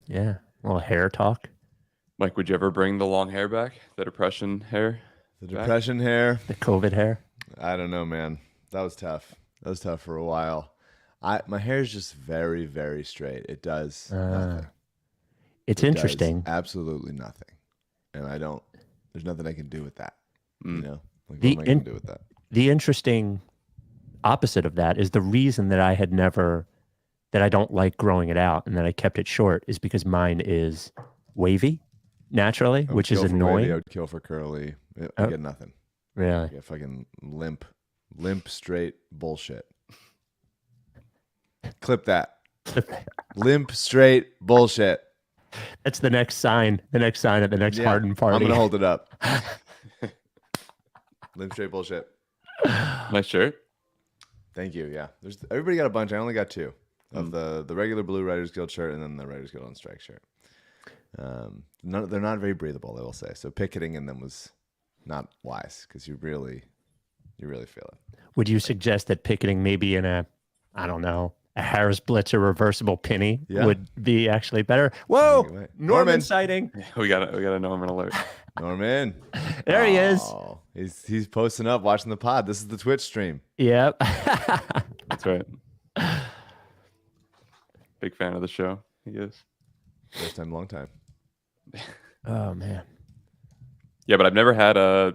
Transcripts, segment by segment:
Yeah. A little hair talk. Mike, would you ever bring the long hair back? The depression hair? The depression hair. The COVID hair. I don't know, man. That was tough. That was tough for a while. My hair is just very, very straight. It does nothing. It's interesting. Absolutely nothing. And there's nothing I can do with that. You know? Like, The what am I going to do with that? The interesting opposite of that is the reason that I don't like growing it out and that I kept it short is because mine is wavy naturally, which is annoying. Wavy, I would kill for curly. I get nothing. Really? I get fucking limp, straight bullshit. Clip that. Limp, straight bullshit. That's the next sign. The next sign at the next Harden party. I'm going to hold it up. Limp, straight bullshit. Nice shirt. Thank you. Yeah. Everybody got a bunch. I only got 2 of the regular blue Writers Guild shirt and then the Writers Guild on Strike shirt. They're not very breathable, I will say. So picketing in them was not wise because you really feel it. Would you suggest that picketing maybe in a Harris Blitz or reversible penny would be actually better? Whoa, Norman sighting. We got a Norman alert. Norman. There he is. He's posting up, watching the pod. This is the Twitch stream. Yep. That's right. Big fan of the show. He is. First time, long time. Oh, man. Yeah, but I've never had a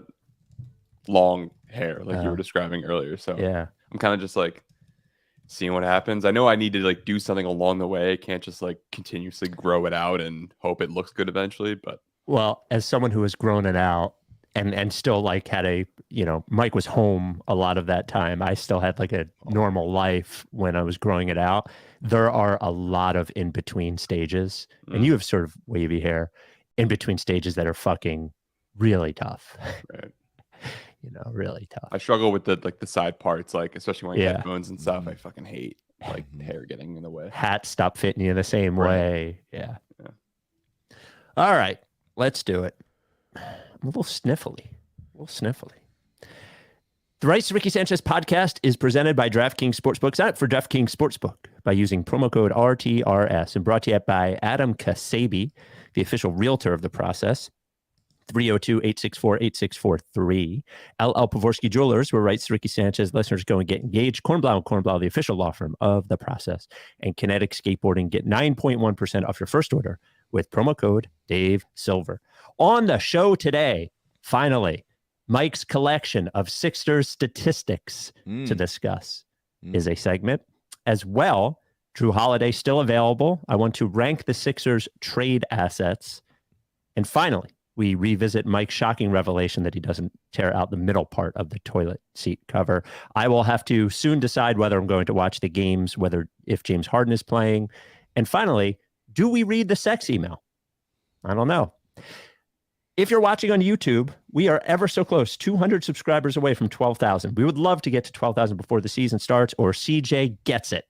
long hair like you were describing earlier. So yeah, I'm kind of just like seeing what happens. I know I need to like do something along the way. I can't just like continuously grow it out and hope it looks good eventually. But well, as someone who has grown it out and still like had Mike was home a lot of that time. I still had like a normal life when I was growing it out. There are a lot of in between stages, and you have sort of wavy hair in between stages that are fucking really tough. Right. Really tough. I struggle with the side parts, like especially when I get headphones and stuff. I fucking hate like hair getting in the way. Hats stop fitting you the same way. Yeah. All right, let's do it. I'm a little sniffly. The Rights to Ricky Sanchez podcast is presented by DraftKings Sportsbook. Sign up for DraftKings Sportsbook by using promo code RTRS and brought to you by Adam Kasabi, the official realtor of the process. 302-864-8643. LL Pavorsky Jewelers, where Rights to Ricky Sanchez listeners go and get engaged. Kornblau and Kornblau, the official law firm of the process. And Kinetic Skateboarding, get 9.1% off your first order with promo code Dave Silver. On the show today, finally, Mike's collection of Sixers statistics to discuss is a segment. As well, Jrue Holiday still available. I want to rank the Sixers trade assets. And finally, we revisit Mike's shocking revelation that he doesn't tear out the middle part of the toilet seat cover. I will have to soon decide whether I'm going to watch the games, if James Harden is playing. And finally, do we read the sex email? I don't know. If you're watching on YouTube, we are ever so close, 200 subscribers away from 12,000. We would love to get to 12,000 before the season starts, or CJ gets it.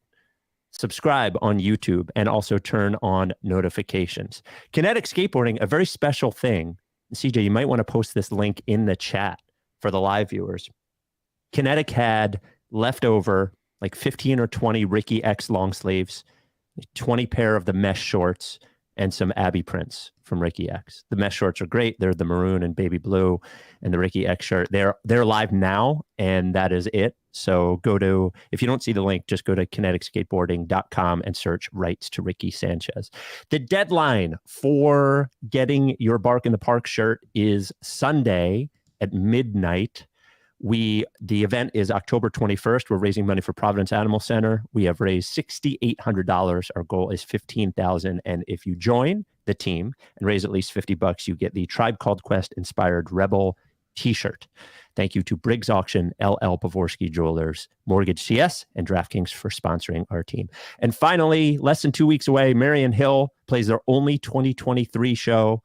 Subscribe on YouTube and also turn on notifications. Kinetic Skateboarding, a very special thing. CJ, you might want to post this link in the chat for the live viewers. Kinetic had leftover like 15 or 20 Ricky X long sleeves, 20 pair of the mesh shorts, and some Abby prints from Ricky X. The mesh shorts are great. They're the maroon and baby blue, and the Ricky X shirt. They're live now, and that is it. So if you don't see the link, just go to kineticskateboarding.com and search Rights to Ricky Sanchez. The deadline for getting your Bark in the Park shirt is Sunday at midnight. The event is October 21st. We're raising money for Providence Animal Center. We have raised $6,800. Our goal is $15,000. And if you join the team and raise at least $50, you get the Tribe Called Quest inspired Rebel t-shirt. Thank you to Briggs Auction, LL Pavorsky Jewelers, Mortgage CS, and DraftKings for sponsoring our team. And finally, less than 2 weeks away, Marion Hill plays their only 2023 show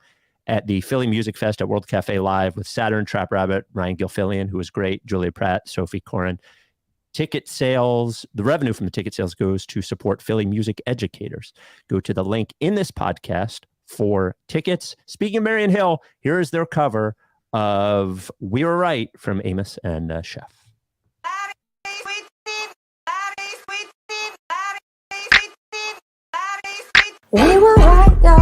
at the Philly Music Fest at World Cafe Live with Saturn, Trap Rabbit, Ryan Gilfillian, who was great, Julia Pratt, Sophie Corin. Ticket sales, the revenue from the ticket sales goes to support Philly music educators. Go to the link in this podcast for tickets. Speaking of Marion Hill, here is their cover of We Were Right from Amos and Chef. We were right,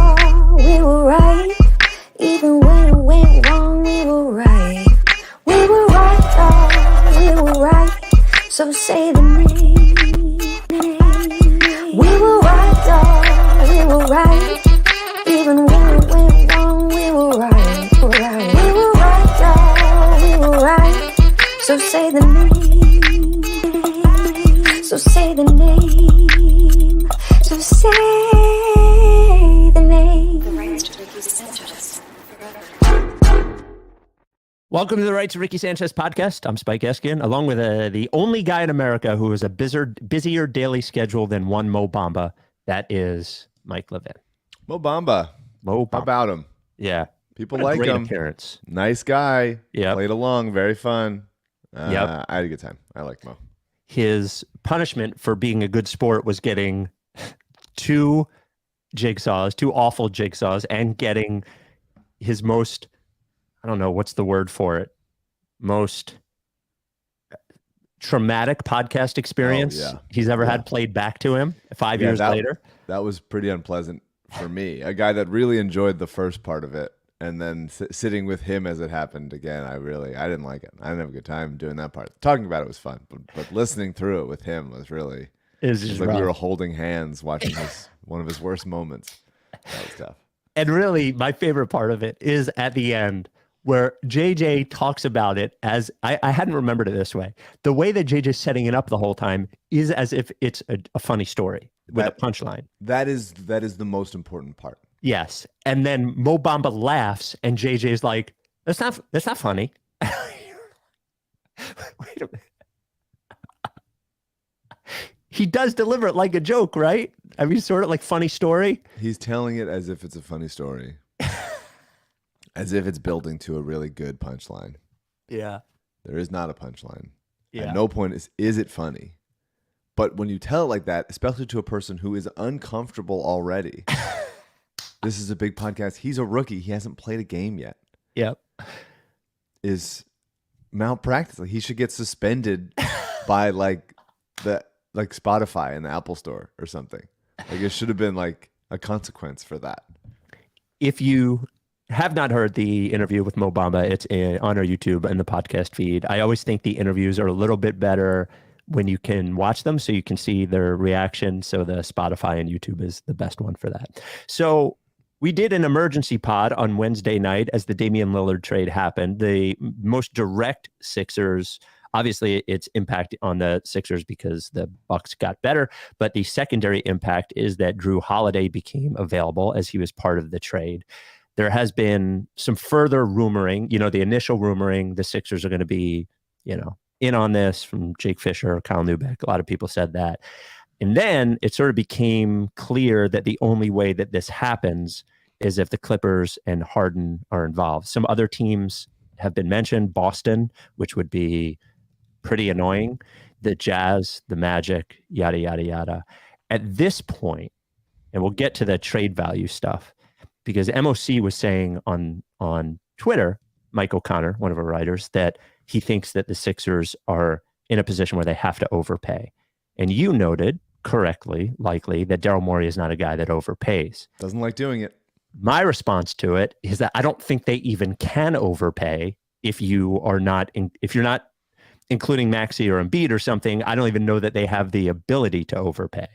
Welcome to the Rights to Ricky Sanchez podcast. I'm Spike Eskin, along with the only guy in America who has a busier daily schedule than one Mo Bamba. That is Mike Levin. Mo Bamba. Mo Bamba. How about him? Yeah. People What a like great him. appearance. Nice guy. Yep. Played along. Very fun. Yep. I had a good time. I like Mo. His punishment for being a good sport was getting two awful jigsaws, and getting his most, I don't know, what's the word for it? Most traumatic podcast experience he's ever had played back to him 5 years later. That was pretty unpleasant for me. A guy that really enjoyed the first part of it, and then sitting with him as it happened again, I didn't like it. I didn't have a good time doing that part. Talking about it was fun, but listening through it with him was really, it was like we were holding hands watching one of his worst moments. That was tough. And really, my favorite part of it is at the end, where JJ talks about it as, I hadn't remembered it this way. The way that JJ's setting it up the whole time is as if it's a funny story with a punchline. That is the most important part. Yes. And then Mo Bamba laughs, and JJ's like, that's not funny. Wait a minute. He does deliver it like a joke, right? I mean, sort of like funny story. He's telling it as if it's a funny story. As if it's building to a really good punchline. Yeah. There is not a punchline. Yeah. At no point is it funny. But when you tell it like that, especially to a person who is uncomfortable already, this is a big podcast. He's a rookie. He hasn't played a game yet. Yep. Is malpractice. Like, he should get suspended by like Spotify and the Apple Store or something. Like, it should have been like a consequence for that. If you have not heard the interview with Mo Bamba, it's on our YouTube and the podcast feed. I always think the interviews are a little bit better when you can watch them, so you can see their reaction. So the Spotify and YouTube is the best one for that. So we did an emergency pod on Wednesday night as the Damian Lillard trade happened. The most direct Sixers, obviously its impact on the Sixers because the Bucks got better, but the secondary impact is that Jrue Holiday became available as he was part of the trade. There has been some further rumoring, the initial rumoring, the Sixers are going to be, in on this, from Jake Fisher, Kyle Neubeck. A lot of people said that. And then it sort of became clear that the only way that this happens is if the Clippers and Harden are involved. Some other teams have been mentioned, Boston, which would be pretty annoying, the Jazz, the Magic, yada, yada, yada. At this point, and we'll get to the trade value stuff, because MOC was saying on Twitter, Mike O'Connor, one of our writers, that he thinks that the Sixers are in a position where they have to overpay. And you noted correctly, likely, that Daryl Morey is not a guy that overpays. Doesn't like doing it. My response to it is that I don't think they even can overpay if you're not including Maxi or Embiid or something. I don't even know that they have the ability to overpay.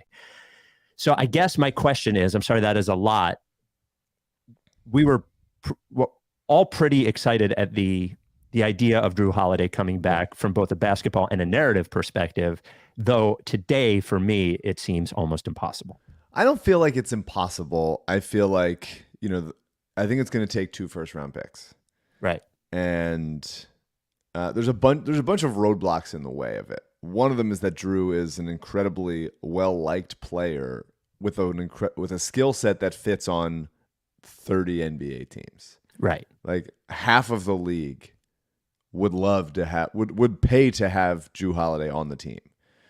So I guess my question is, I'm sorry, that is a lot. We were all pretty excited at the idea of Jrue Holiday coming back from both a basketball and a narrative perspective, though today, for me, it seems almost impossible. I don't feel like it's impossible. I feel like, I think it's going to take 2 first-round picks. Right. And there's a bunch of roadblocks in the way of it. One of them is that Jrue is an incredibly well-liked player with a skill set that fits on 30 NBA teams. Right. Like, half of the league would love to have would pay to have Jrue Holiday on the team.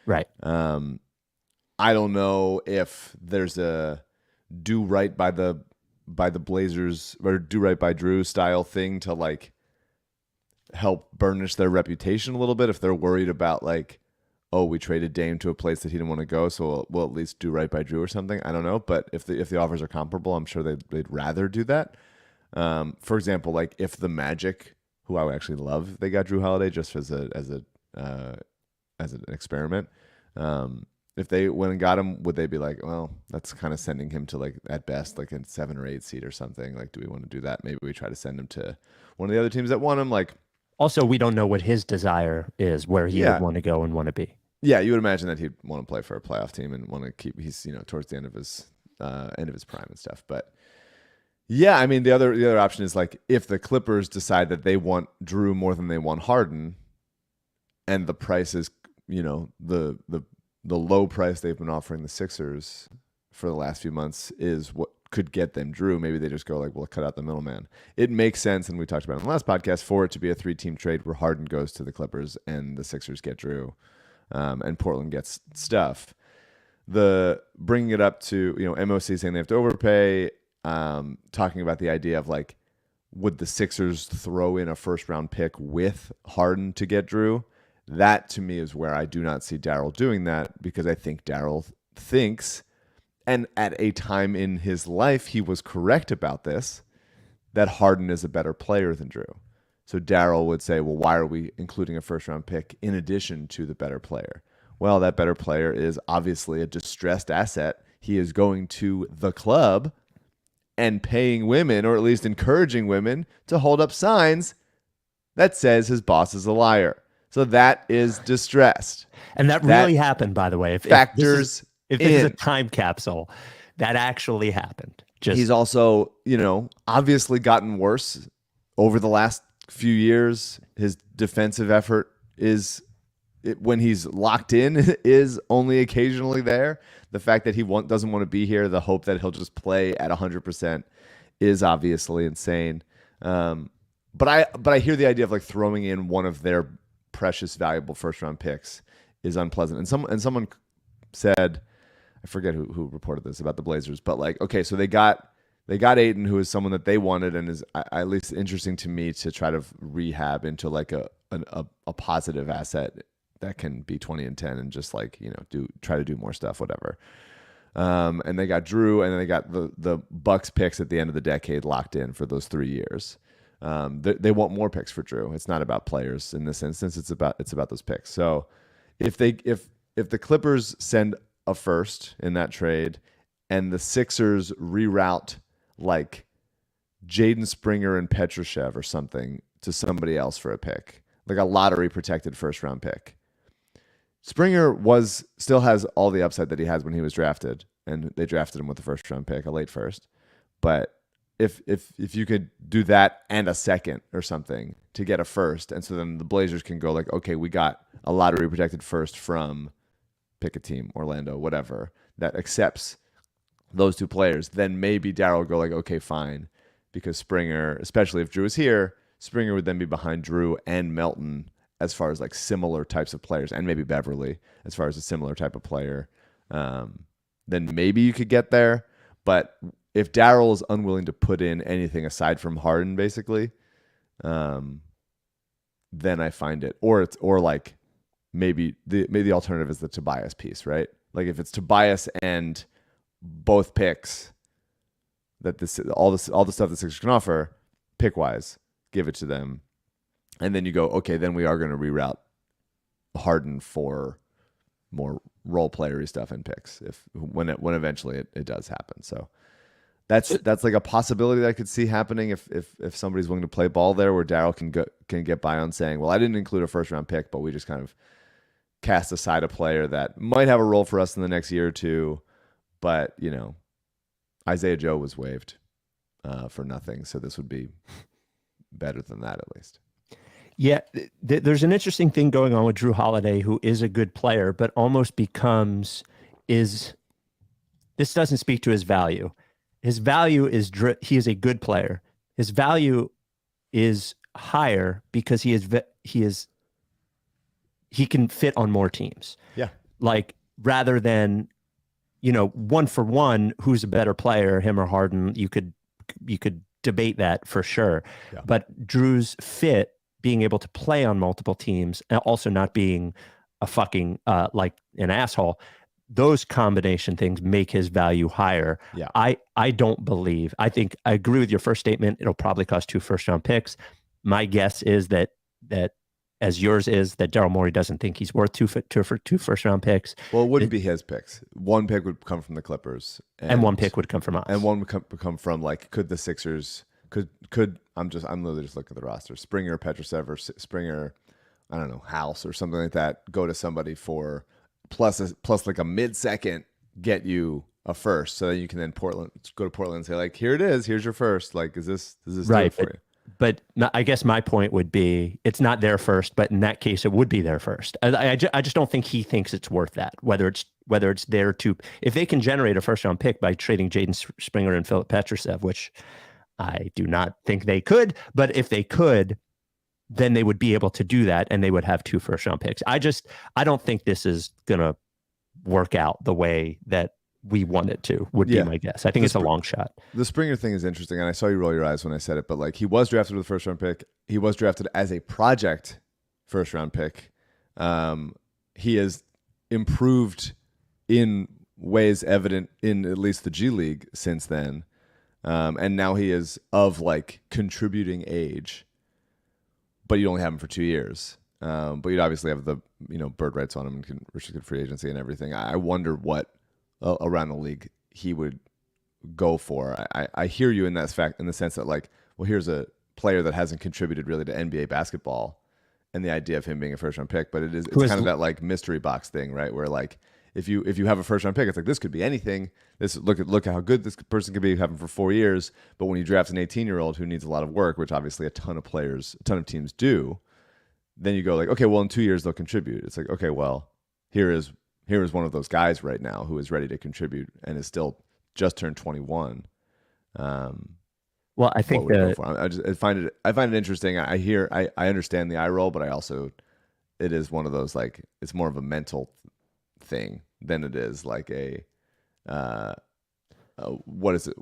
Right. I don't know if there's a do right by the Blazers or do right by Jrue style thing to like help burnish their reputation a little bit, if they're worried about like, oh, we traded Dame to a place that he didn't want to go, so we'll at least do right by Jrue or something. I don't know, but if the offers are comparable, I'm sure they'd rather do that. For example, like if the Magic, who I actually love, they got Jrue Holiday just as an experiment. If they went and got him, would they be like, well, that's kind of sending him to like at best like a 7 or 8 seed or something? Like, do we want to do that? Maybe we try to send him to one of the other teams that want him. Like, also, we don't know what his desire is, where he would want to go and want to be. Yeah, you would imagine that he'd want to play for a playoff team and want to keep. He's towards the end of his prime and stuff. But Yeah, I mean the other option is like if the Clippers decide that they want Jrue more than they want Harden, and the price is, the low price they've been offering the Sixers for the last few months is what could get them Jrue. Maybe they just go like, we'll cut out the middleman. It makes sense, and we talked about it in the last podcast, for it to be a 3-team trade where Harden goes to the Clippers and the Sixers get Jrue, and Portland gets stuff. The bringing it up to MOC saying they have to overpay, talking about the idea of like, would the Sixers throw in a first-round pick with Harden to get Jrue? That to me is where I do not see Daryl doing that, because I think Daryl thinks, and at a time in his life he was correct about this, that Harden is a better player than Jrue. So Daryl would say, well, why are we including a first-round pick in addition to the better player? Well, that better player is obviously a distressed asset. He is going to the club and paying women, or at least encouraging women, to hold up signs that says his boss is a liar. So that is distressed. And that really happened, by the way. If this is a time capsule, that actually happened. He's also, obviously gotten worse over the last few years. His defensive effort when he's locked in, is only occasionally there. The fact that he doesn't want to be here, the hope that he'll just play at 100% is obviously insane. But I hear the idea of like throwing in one of their precious, valuable first-round picks is unpleasant. And someone said, I forget who reported this about the Blazers, but like, okay, so they got Ayton, who is someone that they wanted and is at least interesting to me to try to rehab into like a positive asset that can be 20 and 10 and just like, try to do more stuff, whatever. And they got Jrue, and then they got the Bucks picks at the end of the decade locked in for those 3 years. They want more picks for Jrue. It's not about players in this instance. It's about those picks. So if the Clippers send a first in that trade, and the Sixers reroute like Jaden Springer and Petrushev or something to somebody else for a pick, like a lottery protected first round pick. Springer still has all the upside that he has when he was drafted, and they drafted him with the first round pick, a late first. But if you could do that and a second or something to get a first, and so then the Blazers can go like, okay, we got a lottery protected first from, pick a team, Orlando, whatever, that accepts those two players, then maybe Daryl will go like, okay, fine, because Springer, especially if Jrue is here, Springer would then be behind Jrue and Melton as far as like similar types of players, and maybe Beverly as far as a similar type of player. Then maybe you could get there. But if Daryl is unwilling to put in anything aside from Harden, basically, then I find it, or like maybe the alternative is the Tobias piece, right? Like if it's Tobias and both picks, that all the stuff the Sixers can offer, pick wise, give it to them, and then you go, okay, then we are going to reroute Harden for more role playery stuff and picks when eventually it does happen. So that's like a possibility that I could see happening if somebody's willing to play ball there, where Daryl can get by on saying, well, I didn't include a first round pick, but we just kind of cast aside a player that might have a role for us in the next year or two. But Isaiah Joe was waived for nothing, so this would be better than that at least. Yeah, there's an interesting thing going on with Jrue Holiday, who is a good player, but almost this doesn't speak to his value. His value is he is a good player. His value is higher because he can fit on more teams. Yeah. Like rather than, 1 for 1, who's a better player, him or Harden, you could debate that for sure. Yeah. But Jrue's fit, being able to play on multiple teams and also not being a fucking like an asshole, those combination things make his value higher. Yeah. I think I agree with your first statement. It'll probably cost 2 first-round picks. My guess is that as yours is, that Daryl Morey doesn't think he's worth two first-round picks. Well, it wouldn't be his picks. 1 pick would come from the Clippers, and 1 pick would come from us. And 1 would come from like, could the Sixers could I'm literally just looking at the roster. Springer, Petrushev, or Springer, I don't know, House or something like that. Go to somebody for plus like a mid-second, get you a first, so that you can then go to Portland and say like, here it is, here's your first. Like, does this do Right, it for you? but I guess my point would be it's not their first, but in that case, it would be their first. I just don't think he thinks it's worth that. Whether it's there to, if they can generate a first round pick by trading Jaden Springer and Philip Petrusev, which I do not think they could, but if they could, then they would be able to do that, and they would have 2 first round picks. I don't think this is gonna work out the way that we want it to, would be my guess. I think it's a long shot. The Springer thing is interesting, and I saw you roll your eyes when I said it, but like, he was drafted with a first round pick. He was drafted as a project first round pick. He has improved in ways evident in at least the G League since then. And now he is of like contributing age, but you only have him for 2 years. But you'd obviously have the, bird rights on him and restricted free agency and everything. I wonder what around the league he would go for. I hear you in that fact, in the sense that like, well, here's a player that hasn't contributed really to NBA basketball, and the idea of him being a first round pick, but it's kind of that like mystery box thing, right? Where like, if you have a first round pick, it's like, this could be anything. Look at how good this person could be, having for 4 years. But when you draft an 18-year-old who needs a lot of work, which obviously a ton of teams do, then you go like, okay, well, in 2 years they'll contribute. It's like, okay, well, here is one of those guys right now who is ready to contribute and is still just turned 21. Well, I think I find it interesting. I understand the eye roll, but it is one of those, like, it's more of a mental thing than it is like what is it?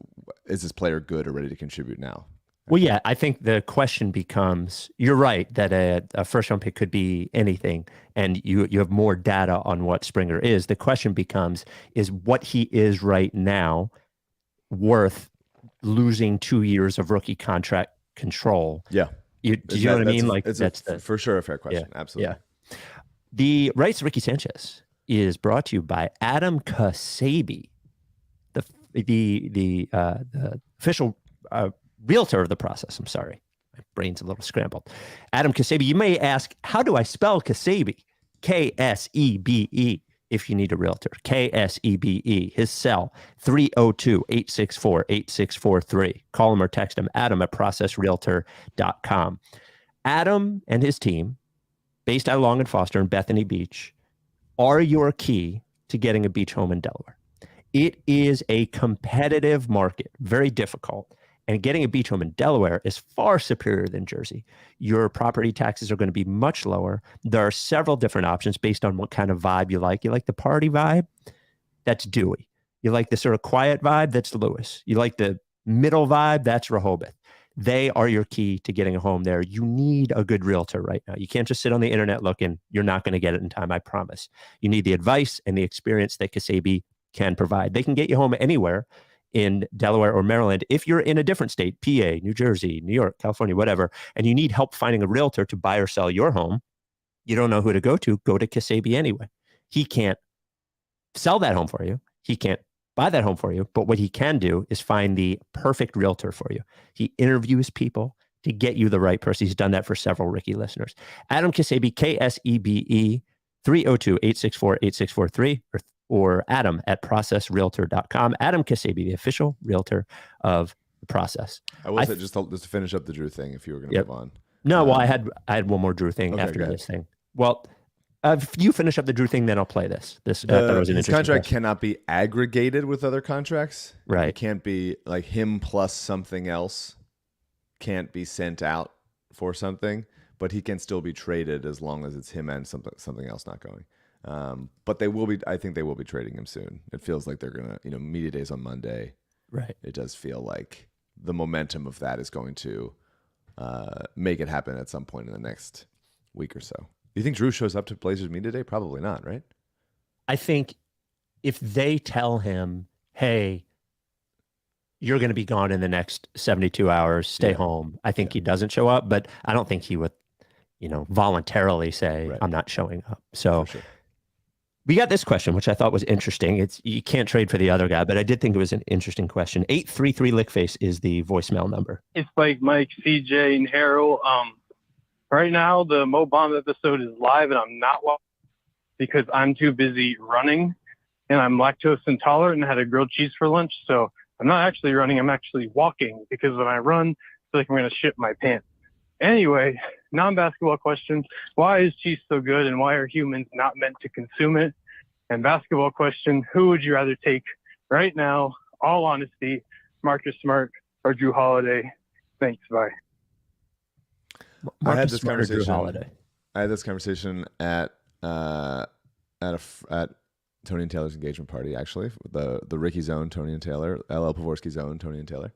Is this player good or ready to contribute now? Well, yeah, I think the question becomes, you're right that a first round pick could be anything, and you have more data on what Springer is. The question becomes, is what he is right now worth losing 2 years of rookie contract control? Yeah. Do you know what I mean? Like, that's for sure a fair question. Yeah, absolutely. Yeah. The Rights to Ricky Sanchez is brought to you by Adam Kasabi, the official realtor of the process. I'm sorry, my brain's a little scrambled. Adam Kasabi. You may ask, how do I spell Kasabi? Ksebe. If you need a realtor, Ksebe. His cell 302-864-8643. Call him or text him, Adam@processrealtor.com. Adam and his team, based out of Long and Foster and Bethany Beach, are your key to getting a beach home in Delaware. It is a competitive market, very difficult. And getting a beach home in Delaware is far superior than Jersey. Your property taxes are going to be much lower. There are several different options based on what kind of vibe you like. You like the party vibe? That's Dewey. You like the sort of quiet vibe? That's Lewis. You like the middle vibe? That's Rehoboth. They are your key to getting a home there. You need a good realtor right now. You can't just sit on the internet looking. You're not going to get it in time, I promise. You need the advice and the experience that Kasabi can provide. They can get you home anywhere in Delaware or Maryland. If you're in a different state, PA, New Jersey, New York, California, whatever, and you need help finding a realtor to buy or sell your home, you don't know who to go to Kasabi anyway. He can't sell that home for you. He can't buy that home for you. But what he can do is find the perfect realtor for you. He interviews people to get you the right person. He's done that for several Ricky listeners. Adam Kasabi, Ksebe, 302-864-8643, or Adam@processrealtor.com. Adam Kasabi, the official realtor of the process. I will say, just to finish up the Jrue thing, if you were going to move on. No, well, I had one more Jrue thing after this thing. Well, if you finish up the Drew thing, then I'll play this. His contract cannot be aggregated with other contracts. Right. It can't be like him plus something else can't be sent out for something, but he can still be traded as long as it's him and something else not going. But they will be. I think they will be trading him soon. It feels like they're gonna. Media days on Monday. Right. It does feel like the momentum of that is going to make it happen at some point in the next week or so. Do you think Jrue shows up to Blazers media day? Probably not, right? I think if they tell him, hey, you're going to be gone in the next 72 hours, stay home, I think he doesn't show up, but I don't think he would, voluntarily say, I'm not showing up. So we got this question, which I thought was interesting. You can't trade for the other guy, but I did think it was an interesting question. 833 Lickface is the voicemail number. It's like Mike, CJ, and Harold. Right now, the Mo Bamba episode is live, and I'm not watching because I'm too busy running. and I'm lactose intolerant and had a grilled cheese for lunch. So I'm not actually running. I'm actually walking because when I run, I feel like I'm going to shit my pants. Anyway, non-basketball question. Why is cheese so good and why are humans not meant to consume it? And basketball question, who would you rather take right now, all honesty, Marcus Smart or Jrue Holiday? Thanks, bye. I had this Smart or Jrue conversation. Holiday. I had this conversation at Tony and Taylor's engagement party, actually, the Ricky Zone, Tony and Taylor, LL Pavorsky Zone, Tony and Taylor,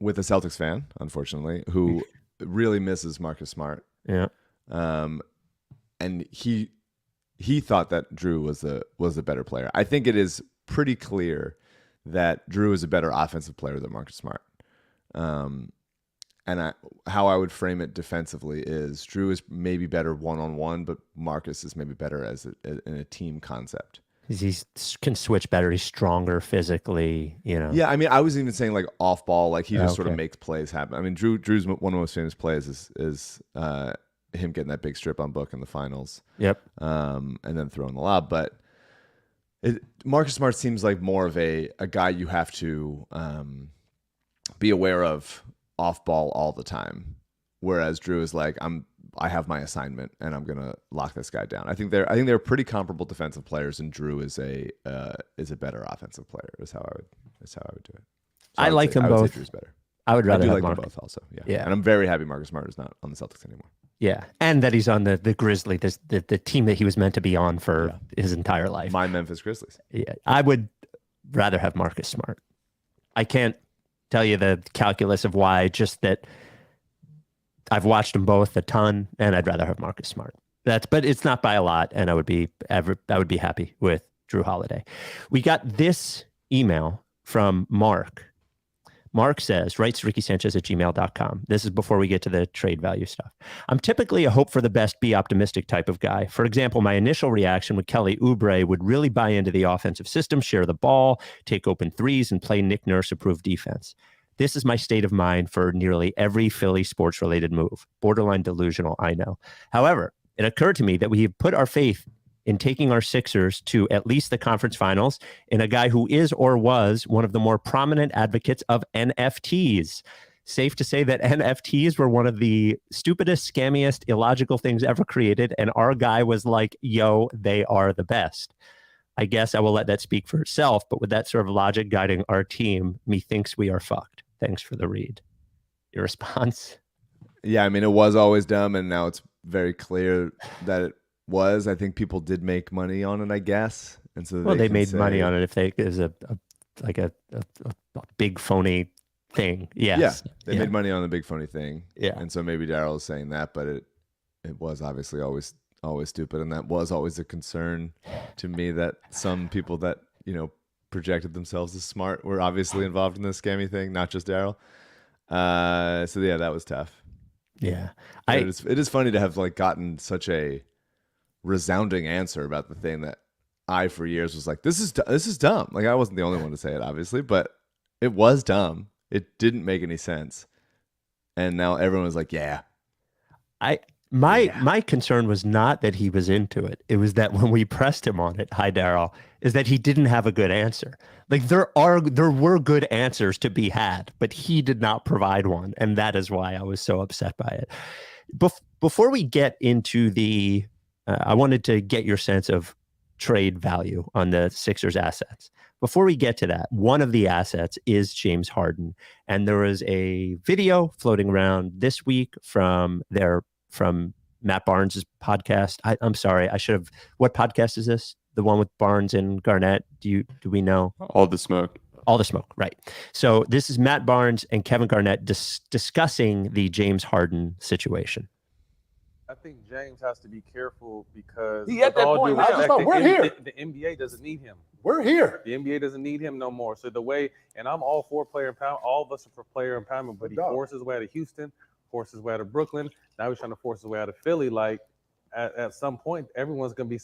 with a Celtics fan, unfortunately, who really misses Marcus Smart. Yeah. And he thought that Jrue was the better player. I think it is pretty clear that Jrue is a better offensive player than Marcus Smart. And how I would frame it defensively is Jrue is maybe better one-on-one, but Marcus is maybe better in a team concept. He can switch better. He's stronger physically, you know. Yeah, I mean, I was even saying like off ball, like he just sort of makes plays happen. I mean, Drew's one of the most famous plays is him getting that big strip on Book in the finals. Yep. And then throwing the lob. But Marcus Smart seems like more of a guy you have to be aware of off ball all the time, whereas Jrue is like, I have my assignment and I'm gonna lock this guy down. I think they're pretty comparable defensive players, and Jrue is a better offensive player. Is how I would do it. So I like them both. Drew's better. I would rather do have like them Marcus. both also. Yeah. And I'm very happy Marcus Smart is not on the Celtics anymore. Yeah, and that he's on the Grizzlies, the team that he was meant to be on for his entire life. My Memphis Grizzlies. Yeah, I would rather have Marcus Smart. I can't tell you the calculus of why, just that I've watched them both a ton, and I'd rather have Marcus Smart. But it's not by a lot, and I would be happy with Jrue Holiday. We got this email from Mark. Mark says, Rights to Ricky Sanchez at gmail.com. This is before we get to the trade value stuff. I'm typically a hope for the best, be optimistic type of guy. For example, my initial reaction with Kelly Oubre would really buy into the offensive system, share the ball, take open threes, and play Nick Nurse-approved defense. This is my state of mind for nearly every Philly sports-related move. Borderline delusional, I know. However, it occurred to me that we have put our faith in taking our Sixers to at least the conference finals in a guy who is or was one of the more prominent advocates of NFTs. Safe to say that NFTs were one of the stupidest, scammiest, illogical things ever created, and our guy was like, yo, they are the best. I guess I will let that speak for itself, but with that sort of logic guiding our team, methinks we are fucked. Thanks for the read. Your response? Yeah, I mean, it was always dumb, and now it's very clear that it was. I think people did make money on it, I guess, and so they made money on it if they is a big phony thing. Yes. Yeah, they made money on the big phony thing. Yeah, and so maybe Daryl is saying that, but it was obviously always stupid, and that was always a concern to me that some people that projected themselves as smart were obviously involved in this scammy thing, not just Daryl. So yeah, that was tough. Yeah, it is funny to have gotten such a resounding answer about the thing that I for years was like, this is dumb. Like, I wasn't the only one to say it, obviously, but it was dumb. It didn't make any sense, and now everyone was like, yeah. My concern was not that he was into it. It was that when we pressed him on it, hi Daryl, is that he didn't have a good answer. Like, there were good answers to be had, but he did not provide one, and that is why I was so upset by it. Before we get into the I wanted to get your sense of trade value on the Sixers assets. Before we get to that, one of the assets is James Harden. And there was a video floating around this week from Matt Barnes' podcast. I'm sorry, I should have. What podcast is this? The one with Barnes and Garnett? Do we know? All the Smoke. All the Smoke, right. So this is Matt Barnes and Kevin Garnett discussing the James Harden situation. I think James has to be careful because he at that point. We're here. The NBA doesn't need him. We're here. The NBA doesn't need him no more. So the way, and I'm all for player empowerment. All of us are for player empowerment, but he forced his way out of Houston, forced his way out of Brooklyn. Now he's trying to force his way out of Philly. Like at some point, everyone's gonna be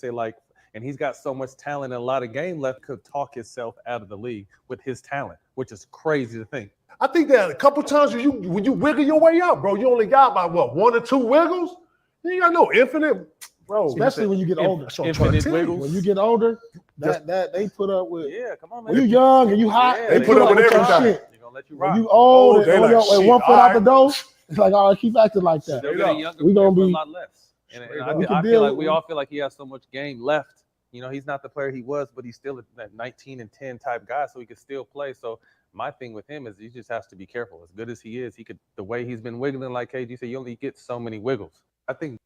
and he's got so much talent and a lot of game left, could talk himself out of the league with his talent, which is crazy to think. I think that a couple times when you wiggle your way out, bro, you only got about one or two wiggles. You ain't got no infinite. Bro, especially when you get older. So I'm trying to tell you, when you get older, that they put up with. Yeah, come on, man. When you young and you hot, Yeah, they put up with your everything. shit. They're gonna let you rock. When you old and they on like, your, shit, 1 foot out the right. door, it's like, all right, keep acting like that. They're getting younger. We gonna for a be lot less. And We can I deal feel like with- we all feel like he has so much game left. You know, he's not the player he was, but he's still that 19 and 10 type guy, so he can still play. So my thing with him is he just has to be careful. As good as he is, the way he's been wiggling, like KG said, you only get so many wiggles. I think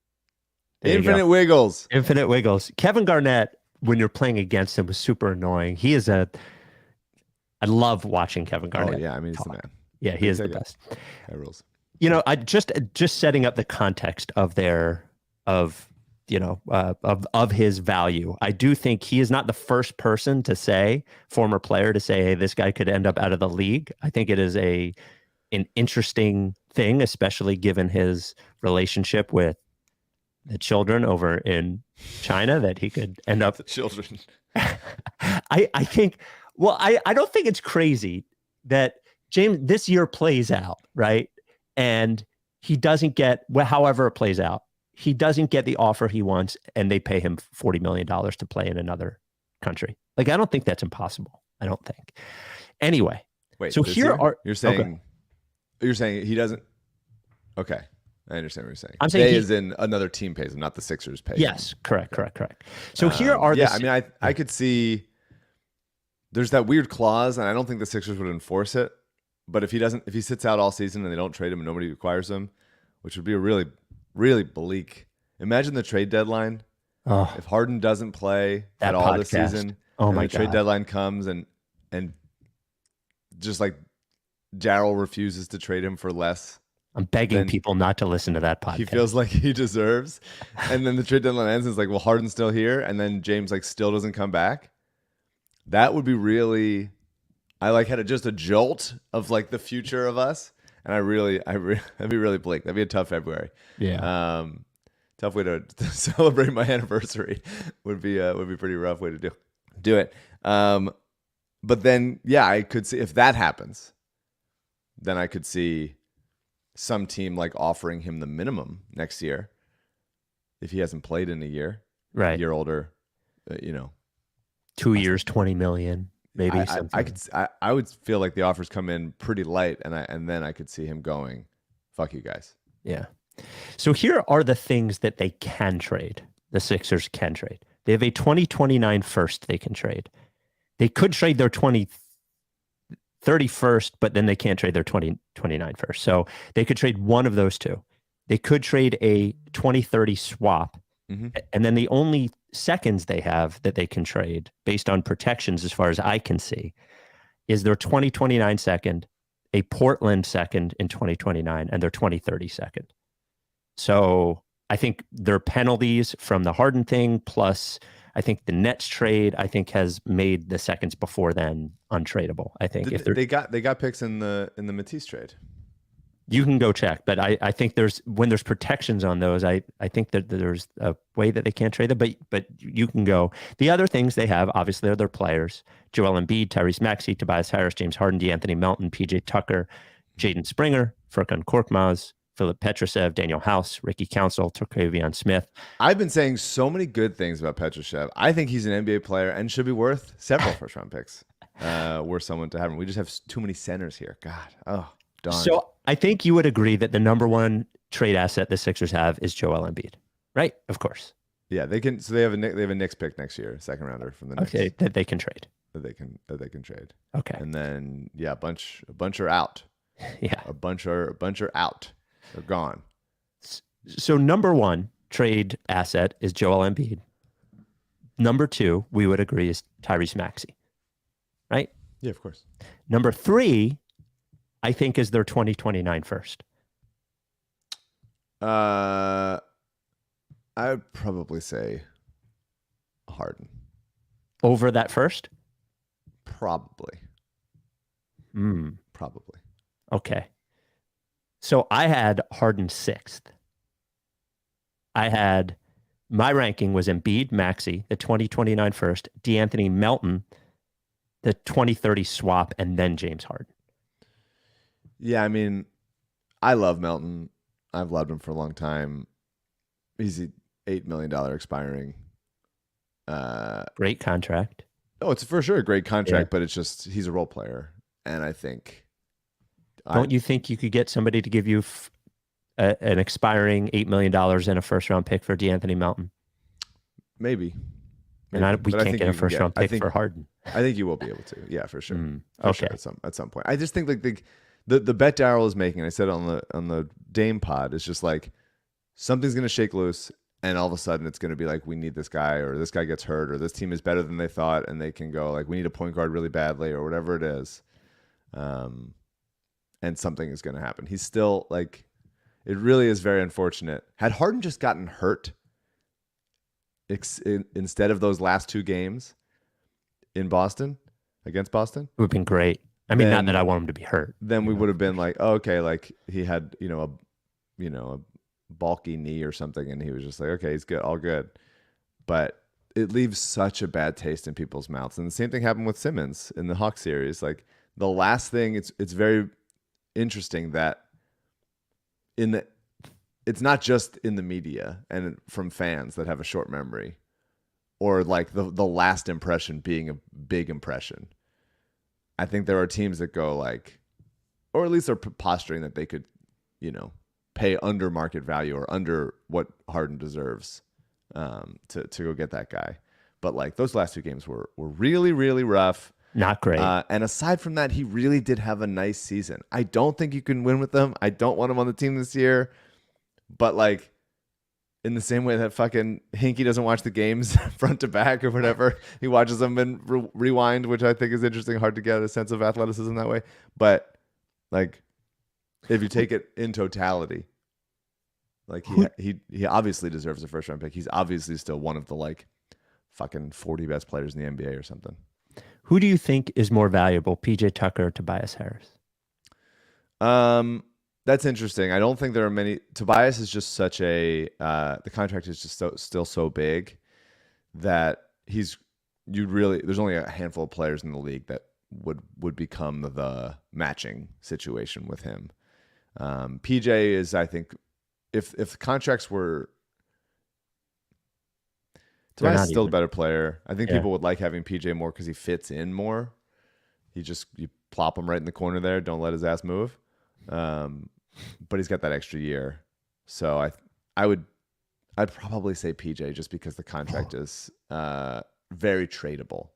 Infinite wiggles. Infinite wiggles. Kevin Garnett, when you're playing against him, was super annoying. I love watching Kevin Garnett. Oh yeah, I mean he's the man. Yeah, he is the best. That rules. You know, I just setting up the context of his value. I do think he is not the first person to say, former player to say, hey, this guy could end up out of the league. I think it is an interesting thing, especially given his relationship with the children over in China, that he could end up. The children. I think, well, I don't think it's crazy that James this year plays out, right? And he doesn't get, however it plays out, he doesn't get the offer he wants, and they pay him $40 million to play in another country. Like, I don't think that's impossible. I don't think. Anyway, wait. So here are you're saying he doesn't. Okay, I understand what you're saying. I'm saying they is in another team pays him, not the Sixers pay. Yes, correct. So here are I mean, I could see. There's that weird clause, and I don't think the Sixers would enforce it. But if he sits out all season and they don't trade him and nobody acquires him, which would be a really, really bleak. Imagine the trade deadline. Oh, if Harden doesn't play that at all this podcast. season, Oh and my the trade God. deadline comes and just like Daryl refuses to trade him for less. I'm begging then people not to listen to that podcast. He feels like he deserves. And then the trade deadline ends and it's like, well, Harden's still here. And then James like still doesn't come back. That would be really, I like had just a jolt of like the future of us. And that'd be really bleak. That'd be a tough February. Yeah. Tough way to celebrate my anniversary would be pretty rough way to do it. But then, yeah, I could see if that happens, then I could see some team like offering him the minimum next year if he hasn't played in a year, Right. a year older, 2 years, 20 million, maybe. I would feel like the offers come in pretty light, and then I could see him going, "Fuck you guys." Yeah. So here are the things that they can trade. The Sixers can trade. They have a 2029 first they can trade. They could trade their 2030 first, but then they can't trade their 2029 first. So they could trade one of those two. They could trade a 2030 swap. Mm-hmm. And then the only seconds they have that they can trade based on protections, as far as I can see, is their 2029 second, a Portland second in 2029, and their 2030 second. So I think their penalties from the Harden thing, plus I think the Nets trade, I think has made the seconds before then untradeable. I think they got picks in the Matisse trade. You can go check, but I think when there's protections on those, I think that there's a way that they can't trade them, but you can go. The other things they have, obviously, are their players: Joel Embiid, Tyrese Maxey, Tobias Harris, James Harden, DeAnthony Melton, PJ Tucker, Jaden Springer, Furkan Korkmaz, Philip Petrusev, Daniel House, Ricky Council, Terquavion Smith. I've been saying so many good things about Petrusev. I think he's an NBA player and should be worth several first-round picks. Worth someone to have him. We just have too many centers here. God, oh, darn. So I think you would agree that the number one trade asset the Sixers have is Joel Embiid, right? Of course. Yeah, they can. So they have a Knicks pick next year, second rounder from the Knicks. Okay, that they can trade. That they can trade. Okay. And then a bunch are out. Yeah. A bunch are out. They're gone. So number one trade asset is Joel Embiid. Number two, we would agree, is Tyrese Maxey, right? Yeah, of course. Number three, I think, is their 2029 first. I would probably say Harden. Over that first? Probably. Probably. Okay. So I had Harden sixth. My ranking was Embiid, Maxey, the 2029 first, DeAnthony Melton, the 2030 swap, and then James Harden. Yeah, I mean, I love Melton. I've loved him for a long time. He's $8 million expiring. Great contract. Oh, it's for sure a great contract, but it's just he's a role player, and I think. Don't you think you could get somebody to give you an expiring $8 million and a first-round pick for DeAnthony Melton? Maybe. And we can't get a first-round pick for Harden. I think you will be able to. Yeah, for sure. Okay. Sure, at some point. I just think like the bet Daryl is making, I said on the Dame pod, is just like something's going to shake loose, and all of a sudden it's going to be like, we need this guy, or this guy gets hurt, or this team is better than they thought, and they can go like, we need a point guard really badly, or whatever it is. And something is going to happen. He's still like, it really is very unfortunate. Had Harden just gotten hurt instead of those last 2 games in Boston, against Boston, it would have been great. I mean, not that I want him to be hurt. Then we would have been like, oh, okay, like he had, a bulky knee or something, and he was just like, okay, he's good, all good. But it leaves such a bad taste in people's mouths. And the same thing happened with Simmons in the Hawks series. Like the last thing, it's very interesting that it's not just in the media and from fans that have a short memory, or like the last impression being a big impression. I think there are teams that go like, or at least are posturing that they could, pay under market value or under what Harden deserves to go get that guy. But like those last 2 games were really, really rough. Not great. And aside from that, he really did have a nice season. I don't think you can win with them. I don't want him on the team this year. But like, in the same way that fucking Hinkie doesn't watch the games front to back or whatever, he watches them in rewind, which I think is interesting. Hard to get a sense of athleticism that way. But like, if you take it in totality, like he obviously deserves a first round pick. He's obviously still one of the like fucking 40 best players in the NBA or something. Who do you think is more valuable, PJ Tucker or Tobias Harris? That's interesting. I don't think there are many. Tobias is just such a the contract is just still so big that there's only a handful of players in the league that would become the matching situation with him. PJ is, I think, if contracts were, Tobias is still a better player. I think people would like having PJ more because he fits in more. You plop him right in the corner there. Don't let his ass move. But he's got that extra year. So I'd probably say PJ just because the contract is very tradable.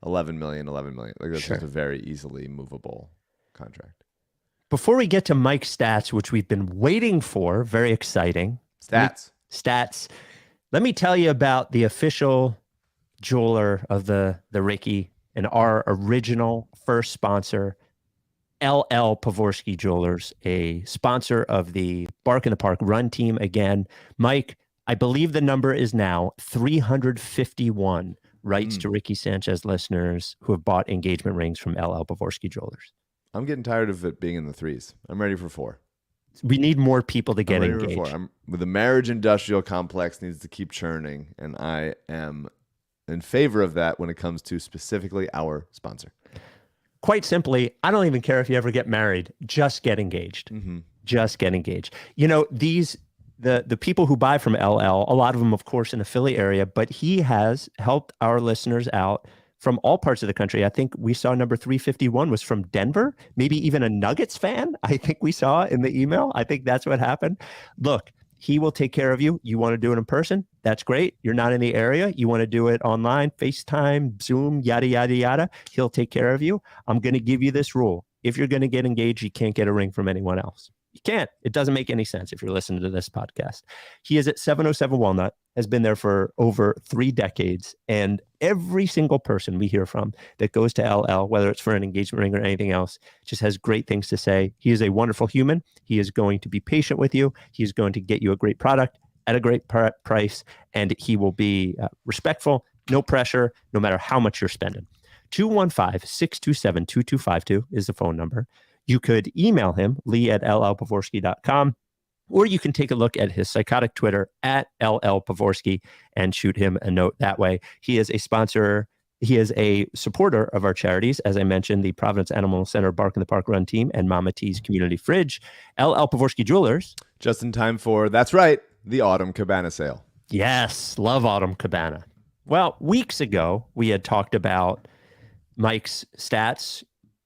11 million. Like that's just a very easily movable contract. Before we get to Mike's stats, which we've been waiting for, very exciting. Stats. Let me tell you about the official jeweler of the Ricky and our original first sponsor, LL Pavorsky Jewelers, a sponsor of the Bark in the Park run team. Again, Mike, I believe the number is now 351 Rights to Ricky Sanchez listeners who have bought engagement rings from LL Pavorsky Jewelers. I'm getting tired of it being in the 3s. I'm ready for 4. We need more people to get engaged. The marriage industrial complex needs to keep churning, and I am in favor of that when it comes to specifically our sponsor. Quite simply, I don't even care if you ever get married. Just get engaged. Mm-hmm. Just get engaged. The people who buy from LL, a lot of them, of course, in the Philly area, but he has helped our listeners out from all parts of the country. I think we saw number 351 was from Denver, maybe even a Nuggets fan. I think we saw in the email. I think that's what happened. Look, he will take care of you. You want to do it in person? That's great. You're not in the area. You want to do it online, FaceTime, Zoom, yada, yada, yada. He'll take care of you. I'm going to give you this rule. If you're going to get engaged, you can't get a ring from anyone else. You can't. It doesn't make any sense if you're listening to this podcast. He is at 707 Walnut, has been there for over 3 decades. And every single person we hear from that goes to LL, whether it's for an engagement ring or anything else, just has great things to say. He is a wonderful human. He is going to be patient with you. He is going to get you a great product at a great price. And he will be respectful, no pressure, no matter how much you're spending. 215-627-2252 is the phone number. You could email him, lee@llpavorsky.com, or you can take a look at his psychotic Twitter at @LLPavorsky and shoot him a note that way. He is a sponsor. He is a supporter of our charities, as I mentioned, the Providence Animal Center Bark in the Park Run Team and Mama T's Community Fridge. LL Pavorsky Jewelers. Just in time for, that's right, the Autumn Cabana Sale. Yes, love Autumn Cabana. Well, weeks ago, we had talked about Mike's stats.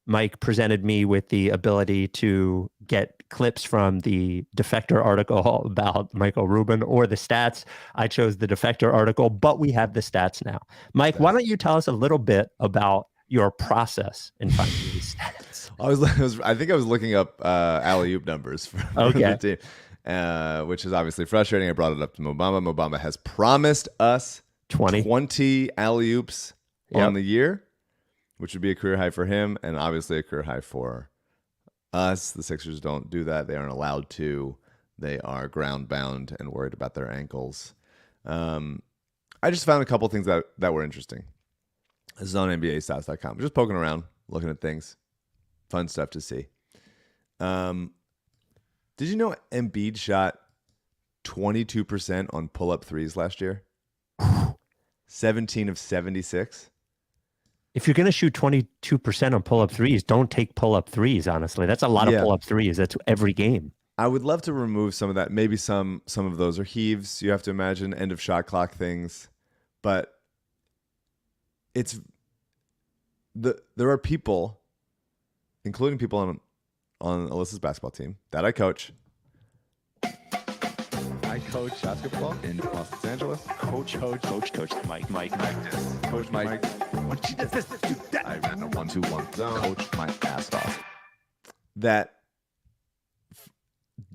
Mike presented me with the ability to get clips from the Defector article about Michael Rubin or the stats. I chose the Defector article, but we have the stats now. Mike, why don't you tell us a little bit about your process in finding these stats? I think I was looking up alley-oop numbers for the team, which is obviously frustrating. I brought it up to Mobamba. Mobamba has promised us 20 alley-oops on the year, which would be a career high for him and obviously a career high for us. The Sixers don't do that. They aren't allowed to. They are ground bound and worried about their ankles. I just found a couple things that were interesting. This is on NBAstats.com. Just poking around, looking at things. Fun stuff to see. Did you know Embiid shot 22% on pull-up threes last year? 17 of 76. If you're going to shoot 22% on pull-up threes, don't take pull-up threes, honestly. That's a lot of pull-up threes. That's every game. I would love to remove some of that. Maybe some of those are heaves. You have to imagine end of shot clock things. But there are people, including people on Alyssa's basketball team that I coach. I coach basketball in Los Angeles. Coach Mike. Coach Mike. When she does this, do that. I ran a 1-2-1 zone. Coach my ass off. That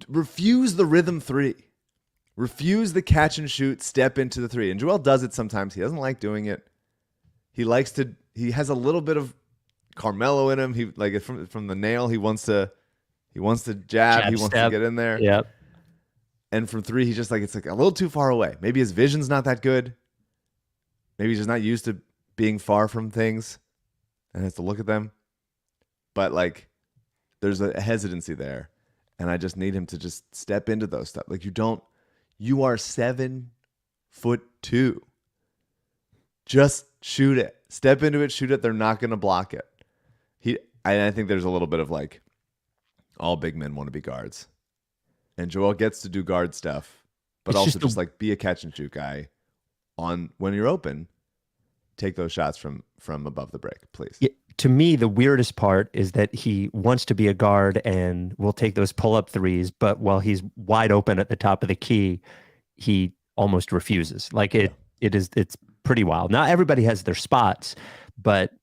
refuse the rhythm three. Refuse the catch and shoot, step into the three. And Joel does it sometimes. He doesn't like doing it. He has a little bit of Carmelo in him. He like from the nail. He wants to jab. He wants to get in there. Yep. And from three, he's just like, it's like a little too far away. Maybe his vision's not that good. Maybe he's just not used to being far from things and has to look at them. But like, there's a hesitancy there. And I just need him to just step into those stuff. Like you are 7'2". Just shoot it. Step into it, shoot it. They're not going to block it. I think there's a little bit of like, all big men want to be guards. And Joel gets to do guard stuff, but it's also just like be a catch and shoot guy when you're open. Take those shots from above the break, please. Yeah, to me, the weirdest part is that he wants to be a guard and will take those pull-up threes, but while he's wide open at the top of the key, he almost refuses. Like it's pretty wild. Now everybody has their spots, but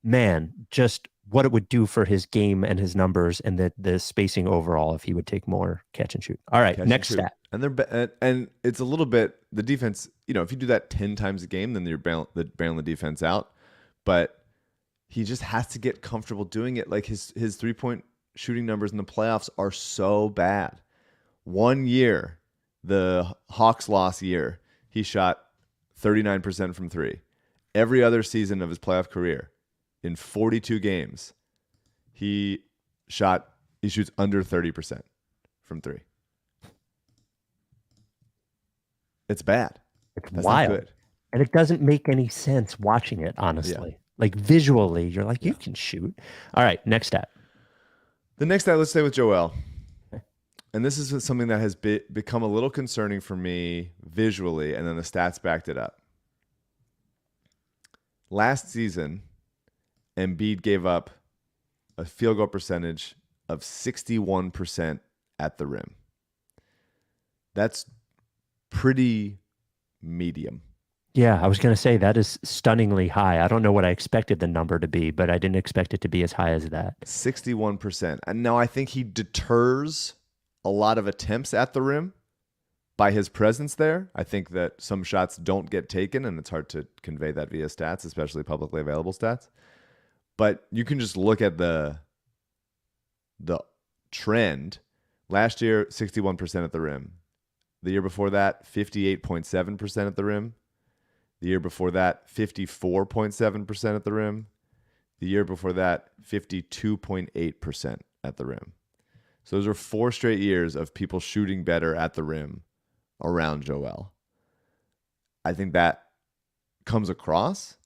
man, just what it would do for his game and his numbers and the spacing overall if he would take more catch and shoot. All right, next stat. And it's a little bit the defense. You know, if you do that 10 times a game, then you're bailing the defense out. But he just has to get comfortable doing it. Like his 3-point shooting numbers in the playoffs are so bad. 1 year, the Hawks loss year, he shot 39% from three. Every other season of his playoff career, in 42 games, he shoots under 30% from three. It's bad. It's wild. Not good. And it doesn't make any sense watching it, honestly. Yeah. Like visually, you're like, you can shoot. All right, next stat. The next stat, let's stay with Joel. Okay. And this is something that has become a little concerning for me visually, and then the stats backed it up. Last season, Embiid gave up a field goal percentage of 61% at the rim. That's pretty medium. Yeah, I was going to say that is stunningly high. I don't know what I expected the number to be, but I didn't expect it to be as high as that. 61%. And now I think he deters a lot of attempts at the rim by his presence there. I think that some shots don't get taken, and it's hard to convey that via stats, especially publicly available stats. But you can just look at the trend. Last year, 61% at the rim. The year before that, 58.7% at the rim. The year before that, 54.7% at the rim. The year before that, 52.8% at the rim. So those are 4 straight years of people shooting better at the rim around Joel. I think that comes across.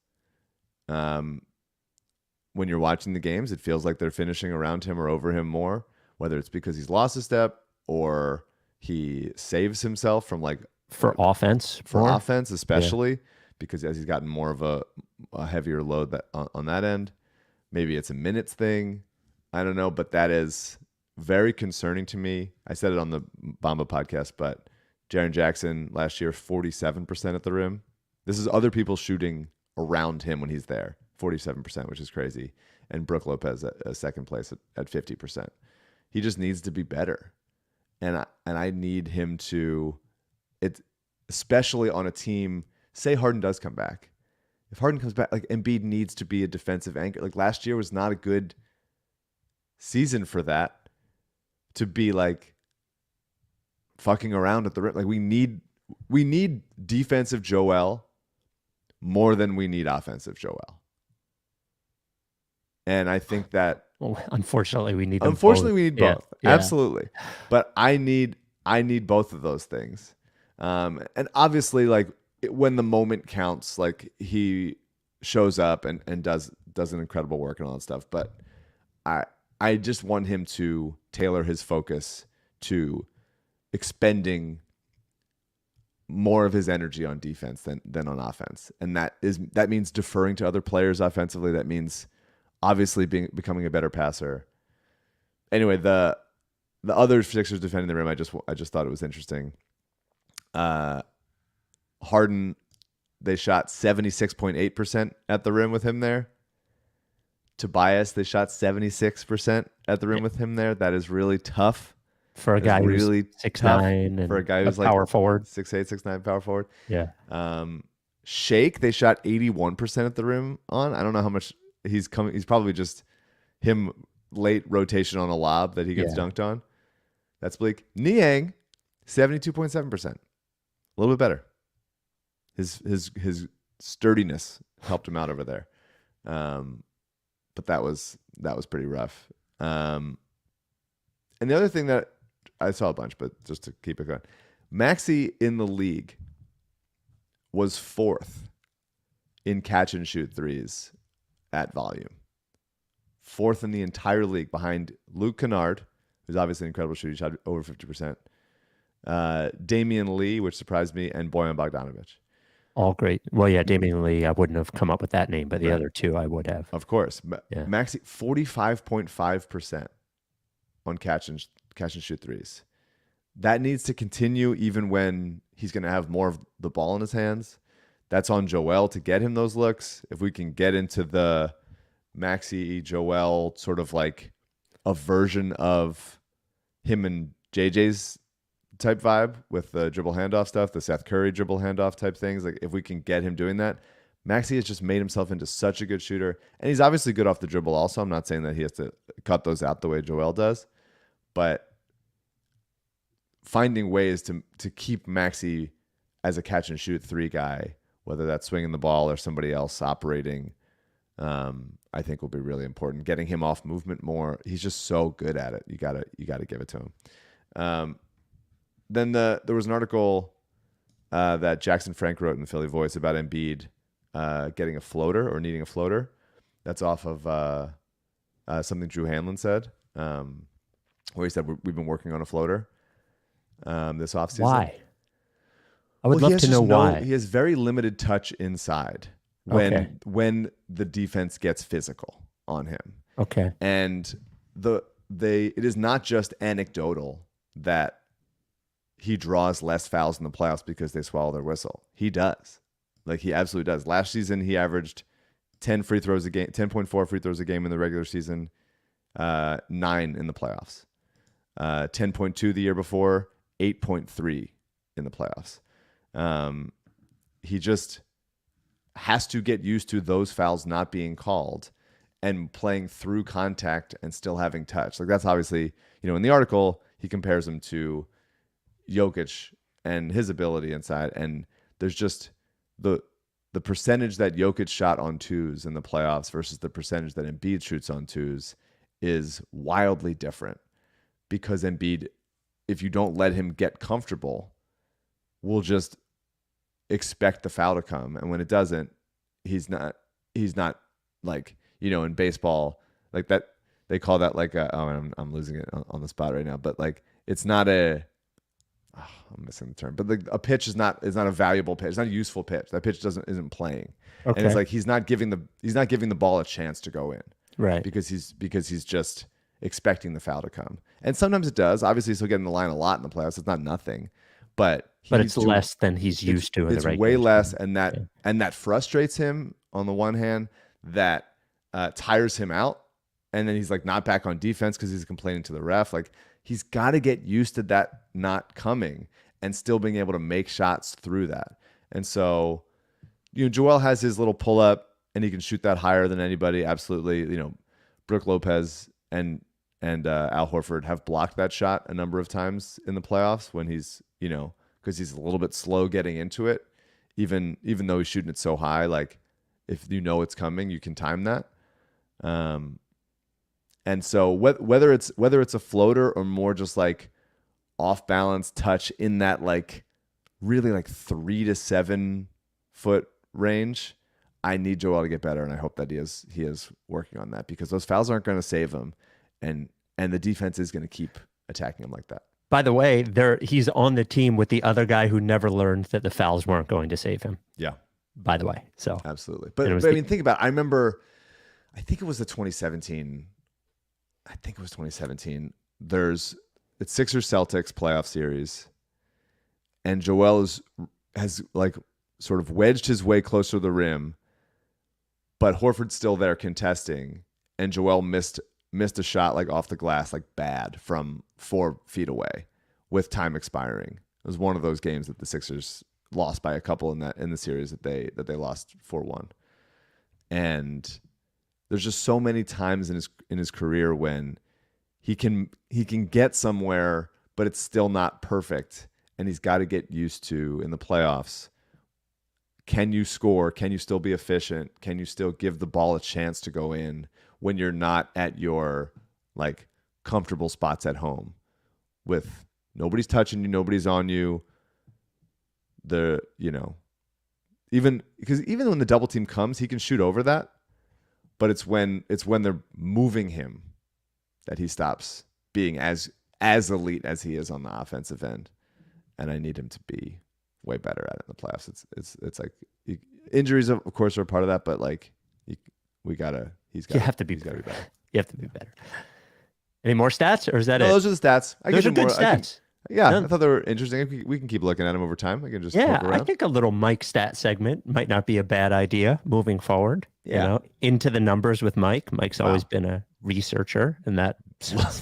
When you're watching the games, it feels like they're finishing around him or over him more, whether it's because he's lost a step or he saves himself from like for offense. For more? offense, especially because as he's gotten more of a heavier load that on that end, maybe it's a minutes thing. I don't know, but that is very concerning to me. I said it on the Bamba podcast, but Jaren Jackson last year, 47% at the rim. This is other people shooting around him when he's there, 47%, which is crazy. And Brook Lopez at second place at 50%. He just needs to be better. And I need him to, especially on a team, say Harden does come back. If Harden comes back, like Embiid needs to be a defensive anchor. Like last year was not a good season for that, to be like fucking around at the rim. Like we need defensive Joel more than we need offensive Joel. And I think that unfortunately we need both. We need both. Yeah. Absolutely. But I need both of those things. And obviously, like when the moment counts, like he shows up and does an incredible work and all that stuff. But I just want him to tailor his focus to expending more of his energy on defense than on offense. And that means deferring to other players offensively. That means obviously becoming a better passer. Anyway, the other Sixers defending the rim, I just thought it was interesting. Harden, they shot 76.8% at the rim with him there. Tobias, they shot 76% at the rim with him there. That is really tough. For a guy who's 6'9" and for a guy who's like power forward. 6'8", 6'9", power forward. Yeah. Shake, they shot 81% at the rim on. I don't know how much he's coming. He's probably just him late rotation on a lob that he gets dunked on. That's bleak. Niang, 72.7%. A little bit better. His sturdiness helped him out over there. But that was pretty rough. And the other thing that I saw a bunch, but just to keep it going, Maxi in the league was 4th in catch and shoot threes at volume. 4th in the entire league behind Luke Kennard, who's obviously an incredible shooter. He shot over 50%. Damian Lee, which surprised me, and Bojan Bogdanovic. All great. Well, yeah, Damian Lee, I wouldn't have come up with that name, but the other two I would have. Of course. Yeah. Maxi, 45.5% on catch and shoot threes. That needs to continue even when he's going to have more of the ball in his hands. That's on Joel to get him those looks. If we can get into the Maxi, Joel, sort of like a version of him and JJ's type vibe with the dribble handoff stuff, the Seth Curry dribble handoff type things. Like if we can get him doing that, Maxi has just made himself into such a good shooter. And he's obviously good off the dribble also. I'm not saying that he has to cut those out the way Joel does, but finding ways to keep Maxi as a catch and shoot three guy, whether that's swinging the ball or somebody else operating, I think will be really important. Getting him off movement more. He's just so good at it. You gotta give it to him. Then there was an article that Jackson Frank wrote in the Philly Voice about Embiid getting a floater or needing a floater. That's off of something Jrue Hanlon said, where he said we've been working on a floater this offseason. Why? I would love to know why. He has very limited touch inside when the defense gets physical on him. Okay. And it is not just anecdotal that he draws less fouls in the playoffs because they swallow their whistle. He does. Like he absolutely does. Last season he averaged 10 free throws a game, 10.4 free throws a game in the regular season, 9 in the playoffs. 10.2 the year before, 8.3 in the playoffs. He just has to get used to those fouls not being called and playing through contact and still having touch. Like that's obviously, in the article, he compares him to Jokic and his ability inside. And there's just the percentage that Jokic shot on twos in the playoffs versus the percentage that Embiid shoots on twos is wildly different, because Embiid, if you don't let him get comfortable, will just expect the foul to come. And when it doesn't, he's not like, in baseball, like that, they call that like I'm losing it on the spot right now, but like, it's not I'm missing the term, but a pitch is not a valuable pitch. It's not a useful pitch. That pitch isn't playing, and it's like he's not giving the ball a chance to go in, right? Because he's just expecting the foul to come, and sometimes it does. Obviously, he'll get in the line a lot in the playoffs. It's not nothing, but it's less than he's used to. It's way less, and that frustrates him on the one hand. That tires him out, and then he's like not back on defense because he's complaining to the ref. Like, he's got to get used to that not coming and still being able to make shots through that. And so, Joel has his little pull up and he can shoot that higher than anybody. Absolutely. Brook Lopez and Al Horford have blocked that shot a number of times in the playoffs when he's, because he's a little bit slow getting into it, even though he's shooting it so high. Like, if it's coming, you can time that. And so whether it's a floater or more just like off balance touch in that like really like 3 to 7 foot range, I need Joel to get better, and I hope that he is working on that, because those fouls aren't going to save him, and the defense is going to keep attacking him like that. By the way, he's on the team with the other guy who never learned that the fouls weren't going to save him. Yeah. By the way, so absolutely, but I mean, think about it. I remember, I think it was 2017. It's Sixers Celtics playoff series, and Joel has like sort of wedged his way closer to the rim, but Horford's still there contesting, and Joel missed a shot like off the glass, like bad, from 4 feet away with time expiring. It was one of those games that the Sixers lost by a couple in the series that they lost 4-1. And there's just so many times in his career when he can get somewhere, but it's still not perfect, and he's got to get used to, in the playoffs, can you score? Can you still be efficient? Can you still give the ball a chance to go in when you're not at your like comfortable spots at home, with nobody's touching you, nobody's on you? Even when the double team comes, he can shoot over that, but it's when they're moving him that he stops being as elite as he is on the offensive end. And I need him to be way better at it in the playoffs. It's like injuries, of course, are a part of that, but like you have to be better. You have to be better. Any more stats, or is that it? Those are the stats. Those are good stats. I thought they were interesting. We can keep looking at them over time. I can just look around. I think a little Mike stat segment might not be a bad idea moving forward. Yeah. Into the numbers with Mike. Mike's always been a researcher, and that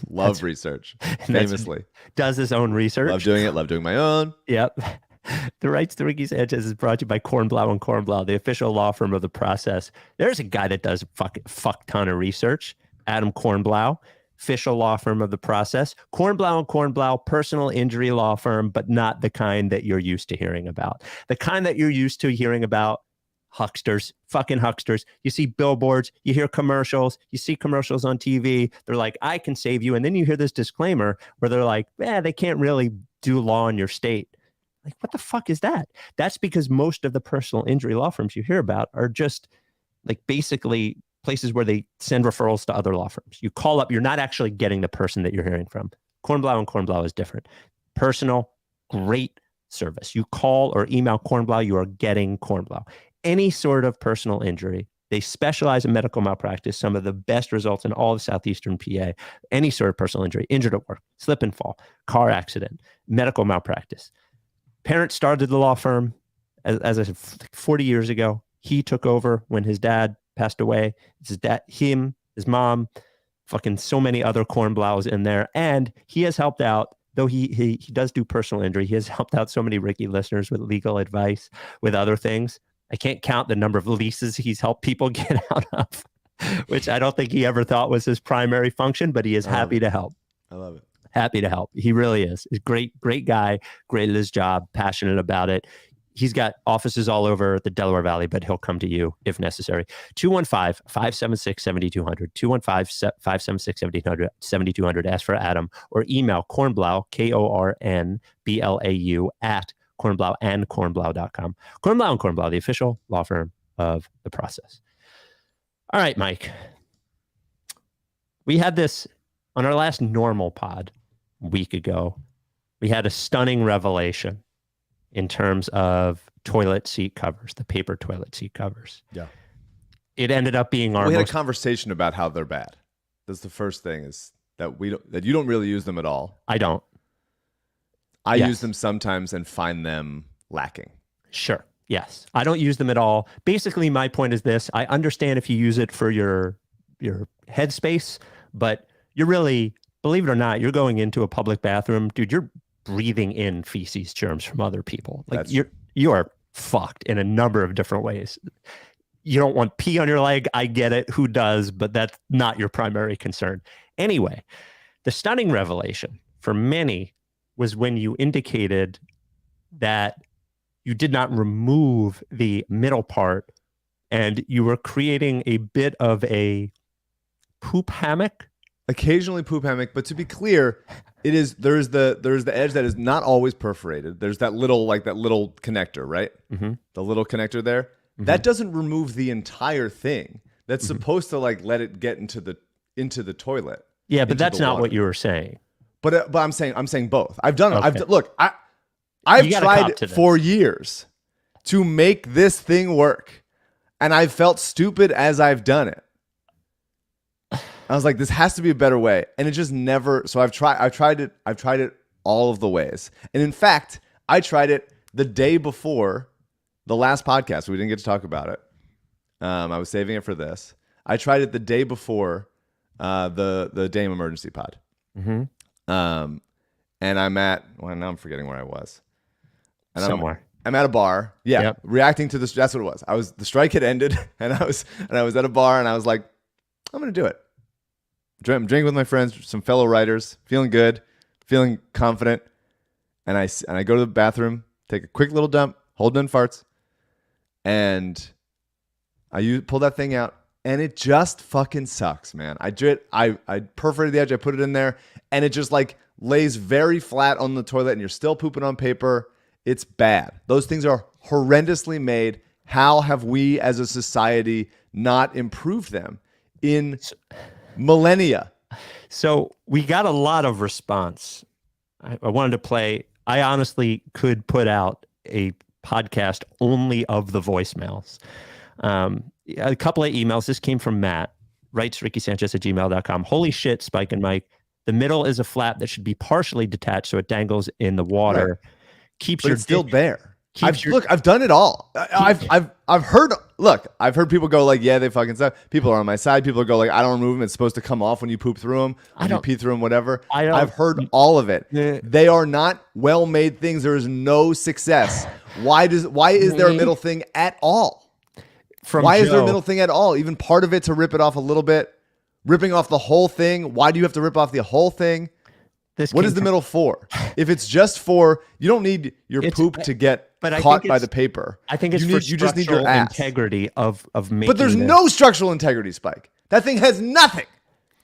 love research. Famously does his own research. Love doing it. Love doing my own. Yep. The Rights to Ricky Sanchez is brought to you by Kornblau and Kornblau, the official law firm of The Process. There's a guy that does a fuck ton of research. Adam Kornblau, official law firm of The Process. Kornblau and Kornblau, personal injury law firm, but not the kind that you're used to hearing about. The kind that you're used to hearing about, hucksters, fucking hucksters. You see billboards, you hear commercials, you see commercials on TV. They're like, I can save you. And then you hear this disclaimer where they're like, they can't really do law in your state. Like, what the fuck is that? That's because most of the personal injury law firms you hear about are just like basically places where they send referrals to other law firms. You call up, you're not actually getting the person that you're hearing from. Kornblau and Kornblau is different. Personal, great service. You call or email Kornblau, you are getting Kornblau. Any sort of personal injury. They specialize in medical malpractice, some of the best results in all of Southeastern PA. Any sort of personal injury, injured at work, slip and fall, car accident, medical malpractice. Parents started the law firm, as I said, 40 years ago. He took over when his dad passed away. It's his dad, him, his mom, fucking so many other Kornblaus in there. And he has helped out, though he does do personal injury. He has helped out so many Ricky listeners with legal advice, with other things. I can't count the number of leases he's helped people get out of, which I don't think he ever thought was his primary function, but he is happy to help. I love it. Happy to help. He really is. He's great guy, great at his job, passionate about it. He's got offices all over the Delaware Valley, but he'll come to you if necessary. 215-576-7200, 215-576-7200, ask for Adam, or email Kornblau, KORNBLAU, at kornblauandkornblau.com. Kornblau and Kornblau, the official law firm of The Process. All right, Mike. We had this on our last normal pod a week ago. we had a stunning revelation in terms of toilet seat covers, the paper toilet seat covers. Yeah. It ended up being our We had most... a conversation about how they're bad. That's the first thing, is that that you don't really use them at all. I don't. I Yes. use them sometimes and find them lacking. Sure. Yes. I don't use them at all. Basically, my point is this. I understand if you use it for your headspace, but you're really, believe it or not, you're going into a public bathroom, dude, you're breathing in feces germs from other people. Like you are fucked in a number of different ways. You don't want pee on your leg. I get it. Who does? But that's not your primary concern. Anyway, the stunning revelation for many was when you indicated that you did not remove the middle part and you were creating a bit of a poop hammock. Occasionally poop hammock, but to be clear, there's the edge that is not always perforated. There's that little connector, right? Mm-hmm. The little connector there. Mm-hmm. That doesn't remove the entire thing. That's supposed to like let it get into the toilet. Yeah, but that's not what you were saying. But I'm saying both. I've done it. Okay. Look, I've tried for years to make this thing work, and I've felt stupid as I've done it. I was like, this has to be a better way, and it just never. So I've tried it all of the ways, and in fact, I tried it the day before the last podcast. We didn't get to talk about it. I was saving it for this. I tried it the day before the Dame emergency pod. Mm-hmm. And I'm at, well, now I'm forgetting where I was. And Somewhere. I'm at a bar. Yeah. Yep. Reacting to this. That's what it was. The strike had ended and I was at a bar and I was like, I'm going to do it. I'm drinking with my friends, some fellow writers, feeling good, feeling confident. And I go to the bathroom, take a quick little dump, holding in farts. And I pull that thing out and it just fucking sucks, man. I perforated the edge. I put it in there and it just like lays very flat on the toilet and you're still pooping on paper. It's bad. Those things are horrendously made. How have we as a society not improved them in millennia? So we got a lot of response. I wanted to play. I honestly could put out a podcast only of the voicemails. A couple of emails. This came from Matt. Rights Ricky Sanchez at gmail.com. Holy shit, Spike and Mike. The middle is a flap that should be partially detached so it dangles in the water. Right. It's still there. I've done it all. I've heard people go like, yeah, they fucking suck. People are on my side. People go like, I don't remove them. It's supposed to come off when you poop through them. When you pee through them, whatever. I've heard all of it. They are not well-made things. There is no success. Why is there a middle thing at all? Why is there a middle thing at all? Even part of it to rip it off a little bit. Ripping off the whole thing. Why do you have to rip off the whole thing? What is the middle for? If it's just for, you don't need your poop to get caught by the paper. I think it's you just need your integrity of making. But there's no structural integrity, Spike. That thing has nothing.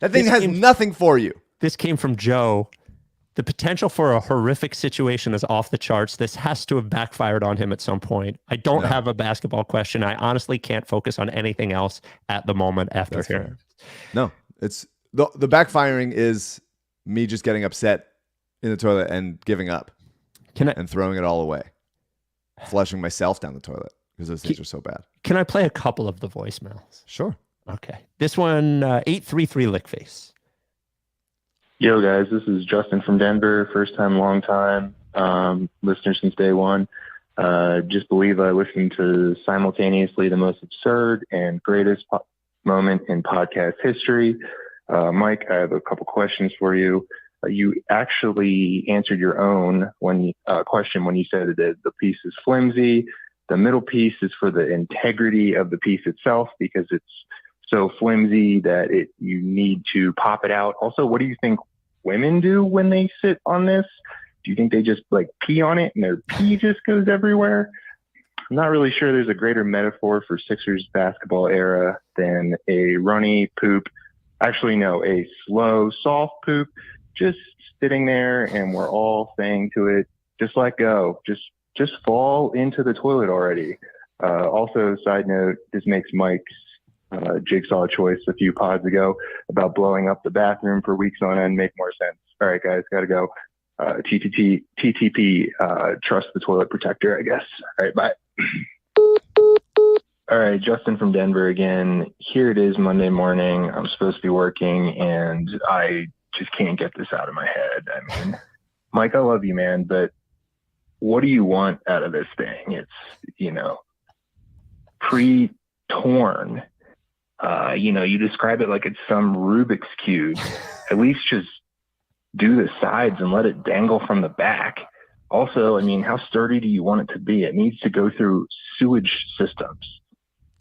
That thing has nothing for you. This came from Joe. The potential for a horrific situation is off the charts. This has to have backfired on him at some point. I don't have a basketball question. I honestly can't focus on anything else at the moment after hearing. No, it's the backfiring is me just getting upset in the toilet and giving up and throwing it all away, flushing myself down the toilet because those things are so bad. Can I play a couple of the voicemails? Sure. Okay. This one, 833 Lickface. Yo, guys, this is Justin from Denver. First time, long time. Listener since day one. Just believe I listened to simultaneously the most absurd and greatest moment in podcast history. Mike, I have a couple questions for you. You actually answered your own question when you said that the piece is flimsy. The middle piece is for the integrity of the piece itself because it's so flimsy that you need to pop it out. Also, what do you think women do when they sit on this? Do you think they just like pee on it and their pee just goes everywhere? I'm not really sure there's a greater metaphor for Sixers basketball era than a runny poop. Actually, no, a slow, soft poop just sitting there and we're all saying to it, just let go. Just fall into the toilet already. Also, side note, this makes Mike's jigsaw choice a few pods ago about blowing up the bathroom for weeks on end make more sense. All right, guys, gotta go. TTP, trust the toilet protector, I guess. All right, bye. All right, Justin from Denver again. Here it is Monday morning. I'm supposed to be working, and I just can't get this out of my head. I mean, Mike, I love you, man, but what do you want out of this thing? It's, pre-torn. You describe it like it's some Rubik's Cube. At least just do the sides and let it dangle from the back. Also, I mean, how sturdy do you want it to be? It needs to go through sewage systems.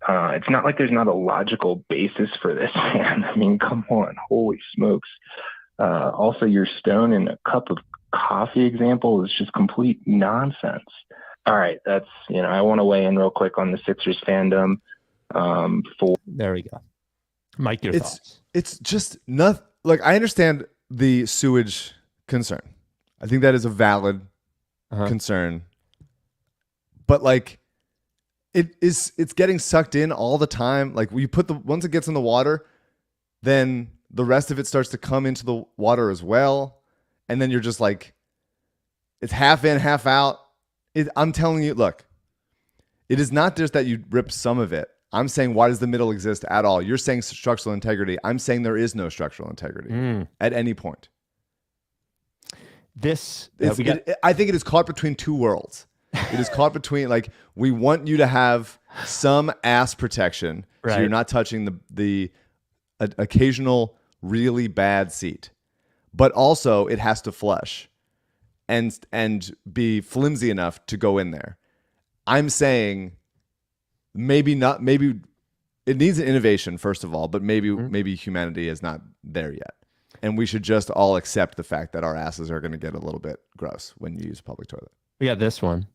It's not like there's not a logical basis for this, man. I mean, come on, holy smokes. Also, your stone in a cup of coffee example is just complete nonsense. All right, that's, I want to weigh in real quick on the Sixers fandom. There we go. Mike, your thoughts. It's just nothing. Like, I understand the sewage concern. I think that is a valid concern. But like, it's getting sucked in all the time. Like, once it gets in the water, then the rest of it starts to come into the water as well. And then you're just like, it's half in, half out. I'm telling you, look, it is not just that you rip some of it. I'm saying, why does the middle exist at all? You're saying structural integrity. I'm saying there is no structural integrity at any point. I think it is caught between two worlds. It is caught between, like, we want you to have some ass protection, so you're not touching the occasional really bad seat, but also it has to flush and be flimsy enough to go in there. I'm saying maybe it needs an innovation, first of all, but maybe humanity is not there yet. And we should just all accept the fact that our asses are going to get a little bit gross when you use a public toilet. Yeah, this one.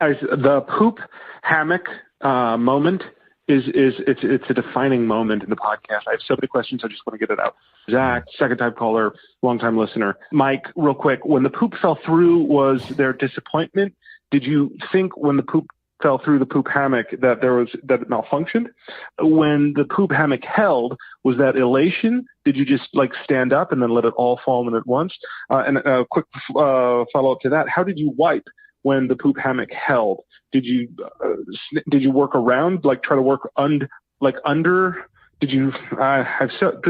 The poop hammock moment it's a defining moment in the podcast. I have so many questions. I just want to get it out. Zach, second time caller, long time listener. Mike, real quick, when the poop fell through, was there disappointment? Did you think when the poop fell through the poop hammock that it malfunctioned? When the poop hammock held, was that elation? Did you just like stand up and then let it all fall in at once? And a quick follow up to that: how did you wipe when the poop hammock held? Did you work around, like try to work under? Did you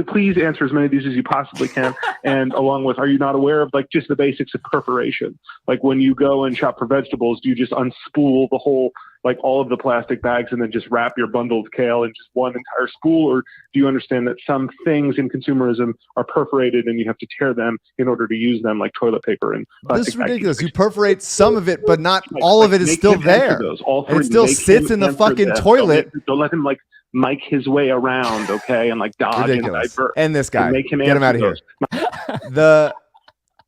please answer as many of these as you possibly can. And along with, are you not aware of like just the basics of perforation? Like when you go and shop for vegetables, do you just unspool the whole, like all of the plastic bags and then just wrap your bundle of kale in just one entire spool? Or do you understand that some things in consumerism are perforated and you have to tear them in order to use them, like toilet paper and plastic? This is ridiculous. You perforate some of it, but not all of it is still there. And it still sits in the fucking toilet. Don't let him like Mike his way around, okay, and like dodge and divert. And this guy, make him get him out of here.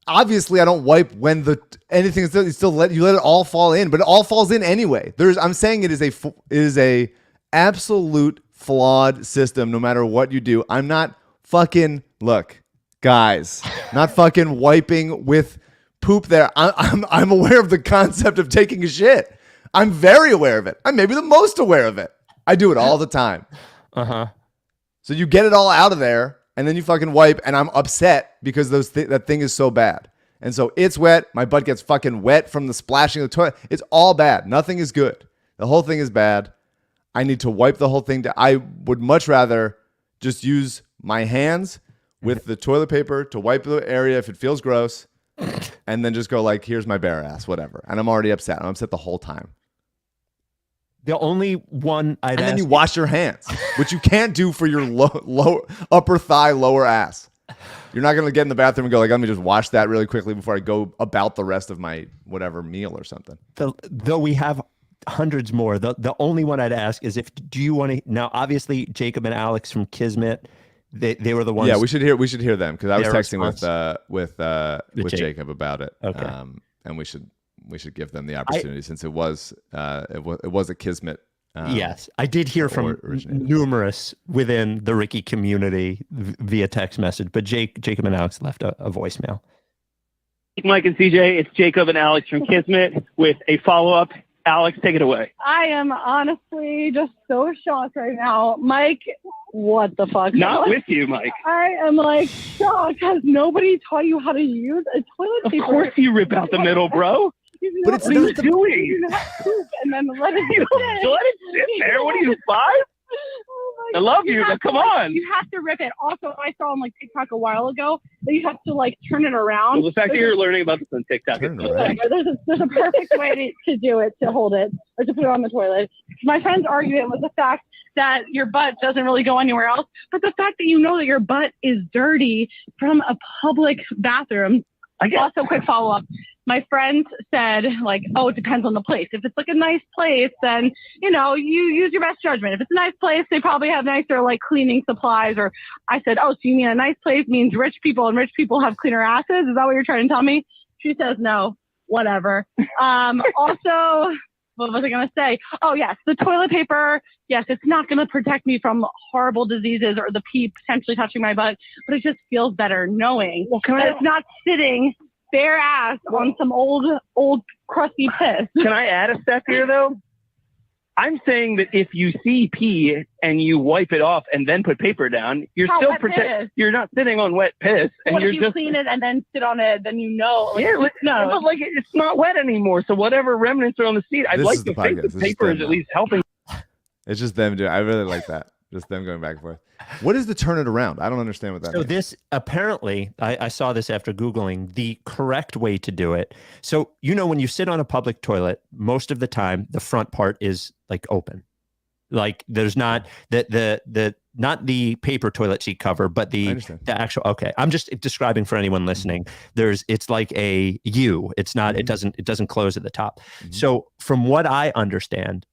Obviously, I don't wipe when anything is you let it all fall in, but it all falls in anyway. I'm saying it is a absolute flawed system. No matter what you do, I'm not fucking guys, not fucking wiping with poop there. I'm aware of the concept of taking a shit. I'm very aware of it. I'm maybe the most aware of it. I do it all the time. So you get it all out of there, and then you fucking wipe, and I'm upset because that thing is so bad. And so it's wet. My butt gets fucking wet from the splashing of the toilet. It's all bad. Nothing is good. The whole thing is bad. I need to wipe the whole thing down. I would much rather just use my hands with the toilet paper to wipe the area if it feels gross, and then just go like, here's my bare ass, whatever. And I'm already upset. I'm upset the whole time. The only one I'd and then you wash your hands, which you can't do for your lower upper thigh, lower ass. You're not going to get in the bathroom and go like, let me just wash that really quickly before I go about the rest of my whatever meal or something. Though we have hundreds more, the only one I'd ask is do you want to, now obviously Jacob and Alex from Kismet, they were the ones. Yeah, we should hear them because I was texting with Jacob about it. Okay. And we should give them the opportunity since it was a Kismet. Yes, I did hear from numerous within the Ricky community via text message, but Jacob and Alex left a voicemail. Mike and CJ, it's Jacob and Alex from Kismet with a follow-up. Alex, take it away. I am honestly just so shocked right now. Mike, what the fuck? Not with you, Mike. I am like shocked. Has nobody taught you how to use a toilet paper? Of course you rip out the middle, bro. But it's what are you not doing? You not poop and then let it You let it sit there. What are you, 5? Oh I love you, but come on. You have to rip it. Also, I saw on like TikTok a while ago that you have to like turn it around. Well, the fact that you're learning about this on TikTok is cool. There's a perfect way to do it, to hold it or to put it on the toilet. My friend's argument was the fact that your butt doesn't really go anywhere else, but the fact that you know that your butt is dirty from a public bathroom. Also, quick follow-up. My friend said, like, oh, it depends on the place. If it's like a nice place, then, you know, you use your best judgment. If it's a nice place, they probably have nicer, like, cleaning supplies. Or I said, oh, so you mean a nice place means rich people and rich people have cleaner asses? Is that what you're trying to tell me? She says, no, whatever. Also, what was I going to say? Oh, yes, the toilet paper. Yes, it's not going to protect me from horrible diseases or the pee potentially touching my butt, but it just feels better knowing that it's not sitting bare ass on some old crusty piss. Can I add a step here, though? I'm saying that if you see pee and you wipe it off and then put paper down, you're still protected. You're not sitting on wet piss, and what you're if you just clean it and then sit on it? Then you know. Like, yeah, no, but like it's not wet anymore. So whatever remnants are on the seat, I'd This like is to the think podcast. the This is paper them is at now. least helping. It's just them doing. I really like that. Just them going back and forth. What is the turn it around? I don't understand what that So means. this apparently, I saw this after Googling the correct way to do it. So, you know, when you sit on a public toilet, most of the time, the front part is like open. Like there's not not the paper toilet seat cover, but the actual, okay. I'm just describing for anyone listening. It's like a U. It's not, it doesn't close at the top. So from what I understand,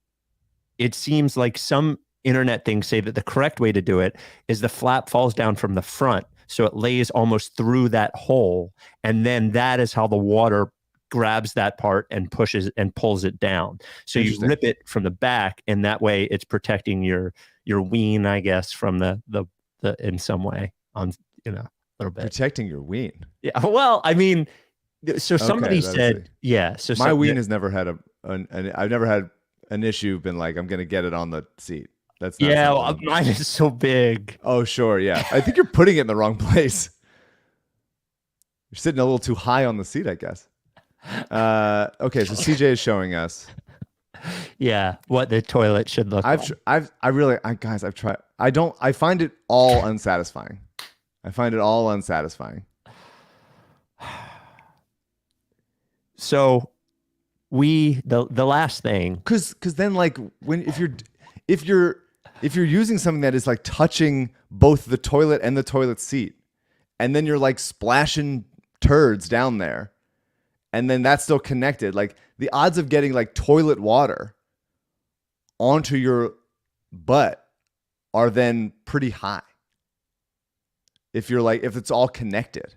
it seems like some internet things say that the correct way to do it is the flap falls down from the front. So it lays almost through that hole. And then that is how the water grabs that part and pushes and pulls it down. So you rip it from the back, and that way it's protecting your ween, I guess, from the in some way, on, you know, a little bit. Protecting your ween. Yeah. Well, I mean, so somebody said, yeah. So my ween has never had I've never had an issue been like, I'm going to get it on the seat. That's not well, mine is so big. Oh, sure. Yeah. I think you're putting it in the wrong place. You're sitting a little too high on the seat, I guess. Okay. So CJ is showing us. Yeah. What the toilet should look like. I've tried. I find it all unsatisfying. So the last thing, because then like if you're using something that is like touching both the toilet and the toilet seat, and then you're like splashing turds down there, and then that's still connected, like the odds of getting like toilet water onto your butt are then pretty high. If it's all connected.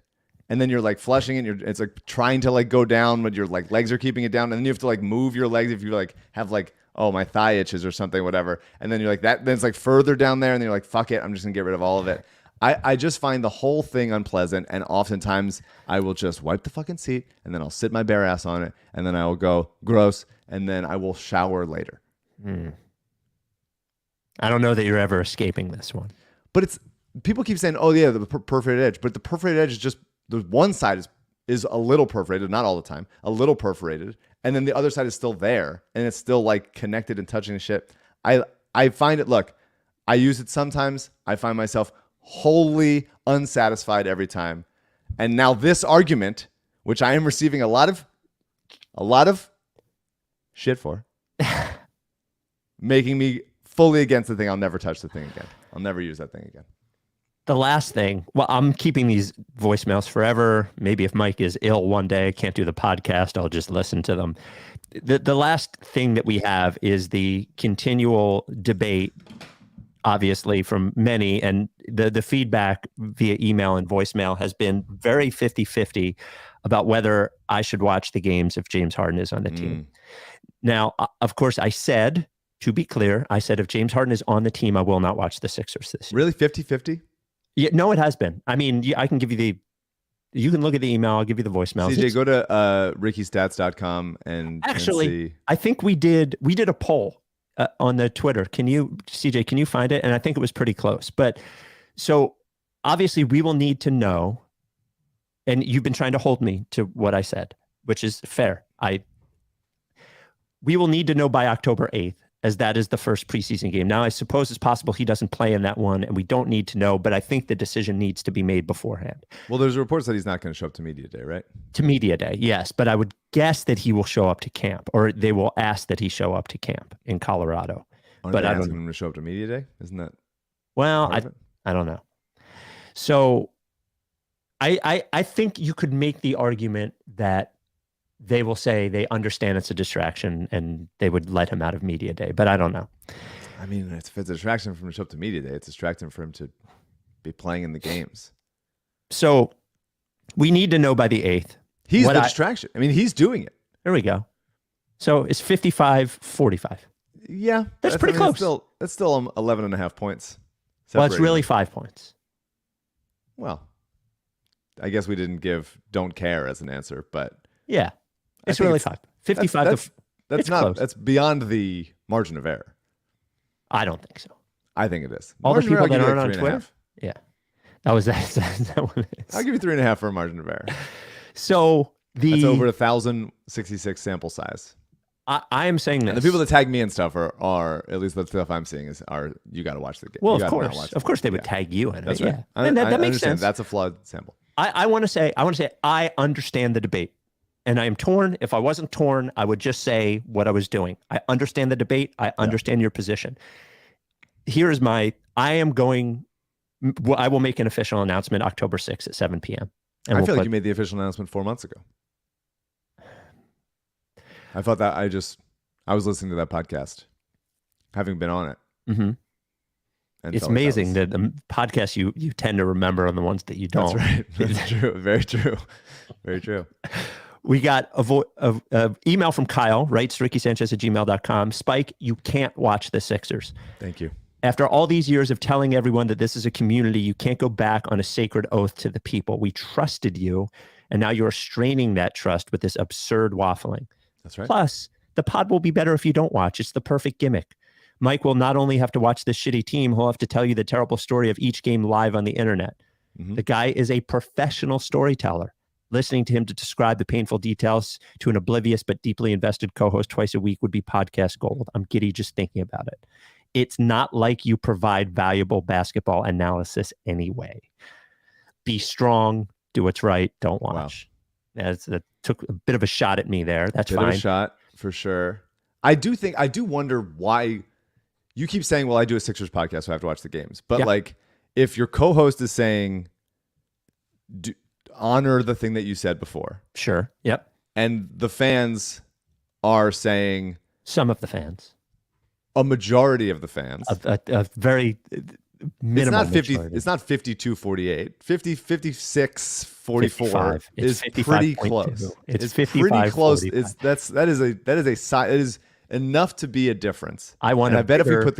And then you're like flushing it, it's like trying to like go down, but your like legs are keeping it down. And then you have to like move your legs if you like have like, oh, my thigh itches or something, whatever. And then you're like that, then it's like further down there, and then you're like, fuck it, I'm just gonna get rid of all of it. I just find the whole thing unpleasant, and oftentimes I will just wipe the fucking seat, and then I'll sit my bare ass on it, and then I will go gross, and then I will shower later. I don't know that you're ever escaping this one. But people keep saying, oh yeah, the perforated edge, but the perforated edge is just, the one side is a little perforated, not all the time, a little perforated, and then the other side is still there, and it's still like connected and touching the shit. I find it, look, I use it sometimes. I find myself wholly unsatisfied every time. And now this argument, which I am receiving a lot of shit for, making me fully against the thing. I'll never touch the thing again. I'll never use that thing again. The last thing, well, I'm keeping these voicemails forever. Maybe if Mike is ill one day, can't do the podcast, I'll just listen to them. The last thing that we have is the continual debate, obviously, from many, and the feedback via email and voicemail has been very 50-50 about whether I should watch the games if James Harden is on the team. Now, of course, I said, to be clear, I said if James Harden is on the team, I will not watch the Sixers this year. Really? 50-50? Yeah, no, it has been. I mean, I can give you you can look at the email. I'll give you the voicemails. CJ, go to rickystats.com and actually, see. I think we did a poll, on the Twitter. CJ, can you find it? And I think it was pretty close. But so obviously we will need to know, and you've been trying to hold me to what I said, which is fair. We will need to know by October 8th, as that is the first preseason game. Now, I suppose it's possible he doesn't play in that one, and we don't need to know, but I think the decision needs to be made beforehand. Well, there's reports that he's not going to show up to media day, right? To media day, yes, but I would guess that he will show up to camp, or they will ask that he show up to camp in Colorado. But I don't asking him to show up to media day, isn't that? Well, I don't know. So, I think you could make the argument that they will say they understand it's a distraction and they would let him out of media day, but I don't know. I mean, if it's a distraction for him to show up to media day, it's distracting for him to be playing in the games. So we need to know by the 8th. He's the distraction. I mean, he's doing it. There we go. So it's 55-45. Yeah. That's pretty close. That's still 11 and a half points. Well, it's really 5 points. Well, I guess we didn't give don't care as an answer, but yeah. It's really 55. That's beyond the margin of error. I don't think so. I think it is. All the people that aren't on Twitter. Yeah. That was that what it is. I'll give you 3.5 for a margin of error. So that's over 1,066 sample size. I am saying this. And the people that tag me and stuff are at least the stuff I'm seeing are you got to watch the game. Well, of course they would tag you in it. That's right. Yeah. And that makes sense. That's a flawed sample. I want to say I understand the debate. And I am torn. If I wasn't torn, I would just say what I was doing. I understand the debate. I understand your position. Here is I will make an official announcement October 6th at 7 p.m. And I feel like you made the official announcement 4 months ago. I thought that I was listening to that podcast, having been on it. Mm-hmm. It's amazing that the podcasts you tend to remember are the ones that you don't. That's right. That's true. Very true. Very true. We got a email from Kyle, Rights To Ricky Sanchez at gmail.com. Spike, you can't watch the Sixers. Thank you. After all these years of telling everyone that this is a community, you can't go back on a sacred oath to the people. We trusted you, and now you're straining that trust with this absurd waffling. That's right. Plus, the pod will be better if you don't watch. It's the perfect gimmick. Mike will not only have to watch this shitty team, he'll have to tell you the terrible story of each game live on the internet. Mm-hmm. The guy is a professional storyteller. Listening to him to describe the painful details to an oblivious but deeply invested co-host twice a week would be podcast gold. I'm giddy just thinking about it. It's not like you provide valuable basketball analysis anyway. Be strong, do what's right, don't watch. Wow. That took a bit of a shot at me there. That's fine. A shot, for sure. I do wonder why you keep saying, well, I do a Sixers podcast, so I have to watch the games. But like, if your co-host is saying, honor the thing that you said before. Sure. Yep. And the fans are saying... Some of the fans. A majority of the fans. A very minimal majority. It's not 52-48. 56-44 is pretty close. It's pretty close. That is enough to be a difference. I bet if we put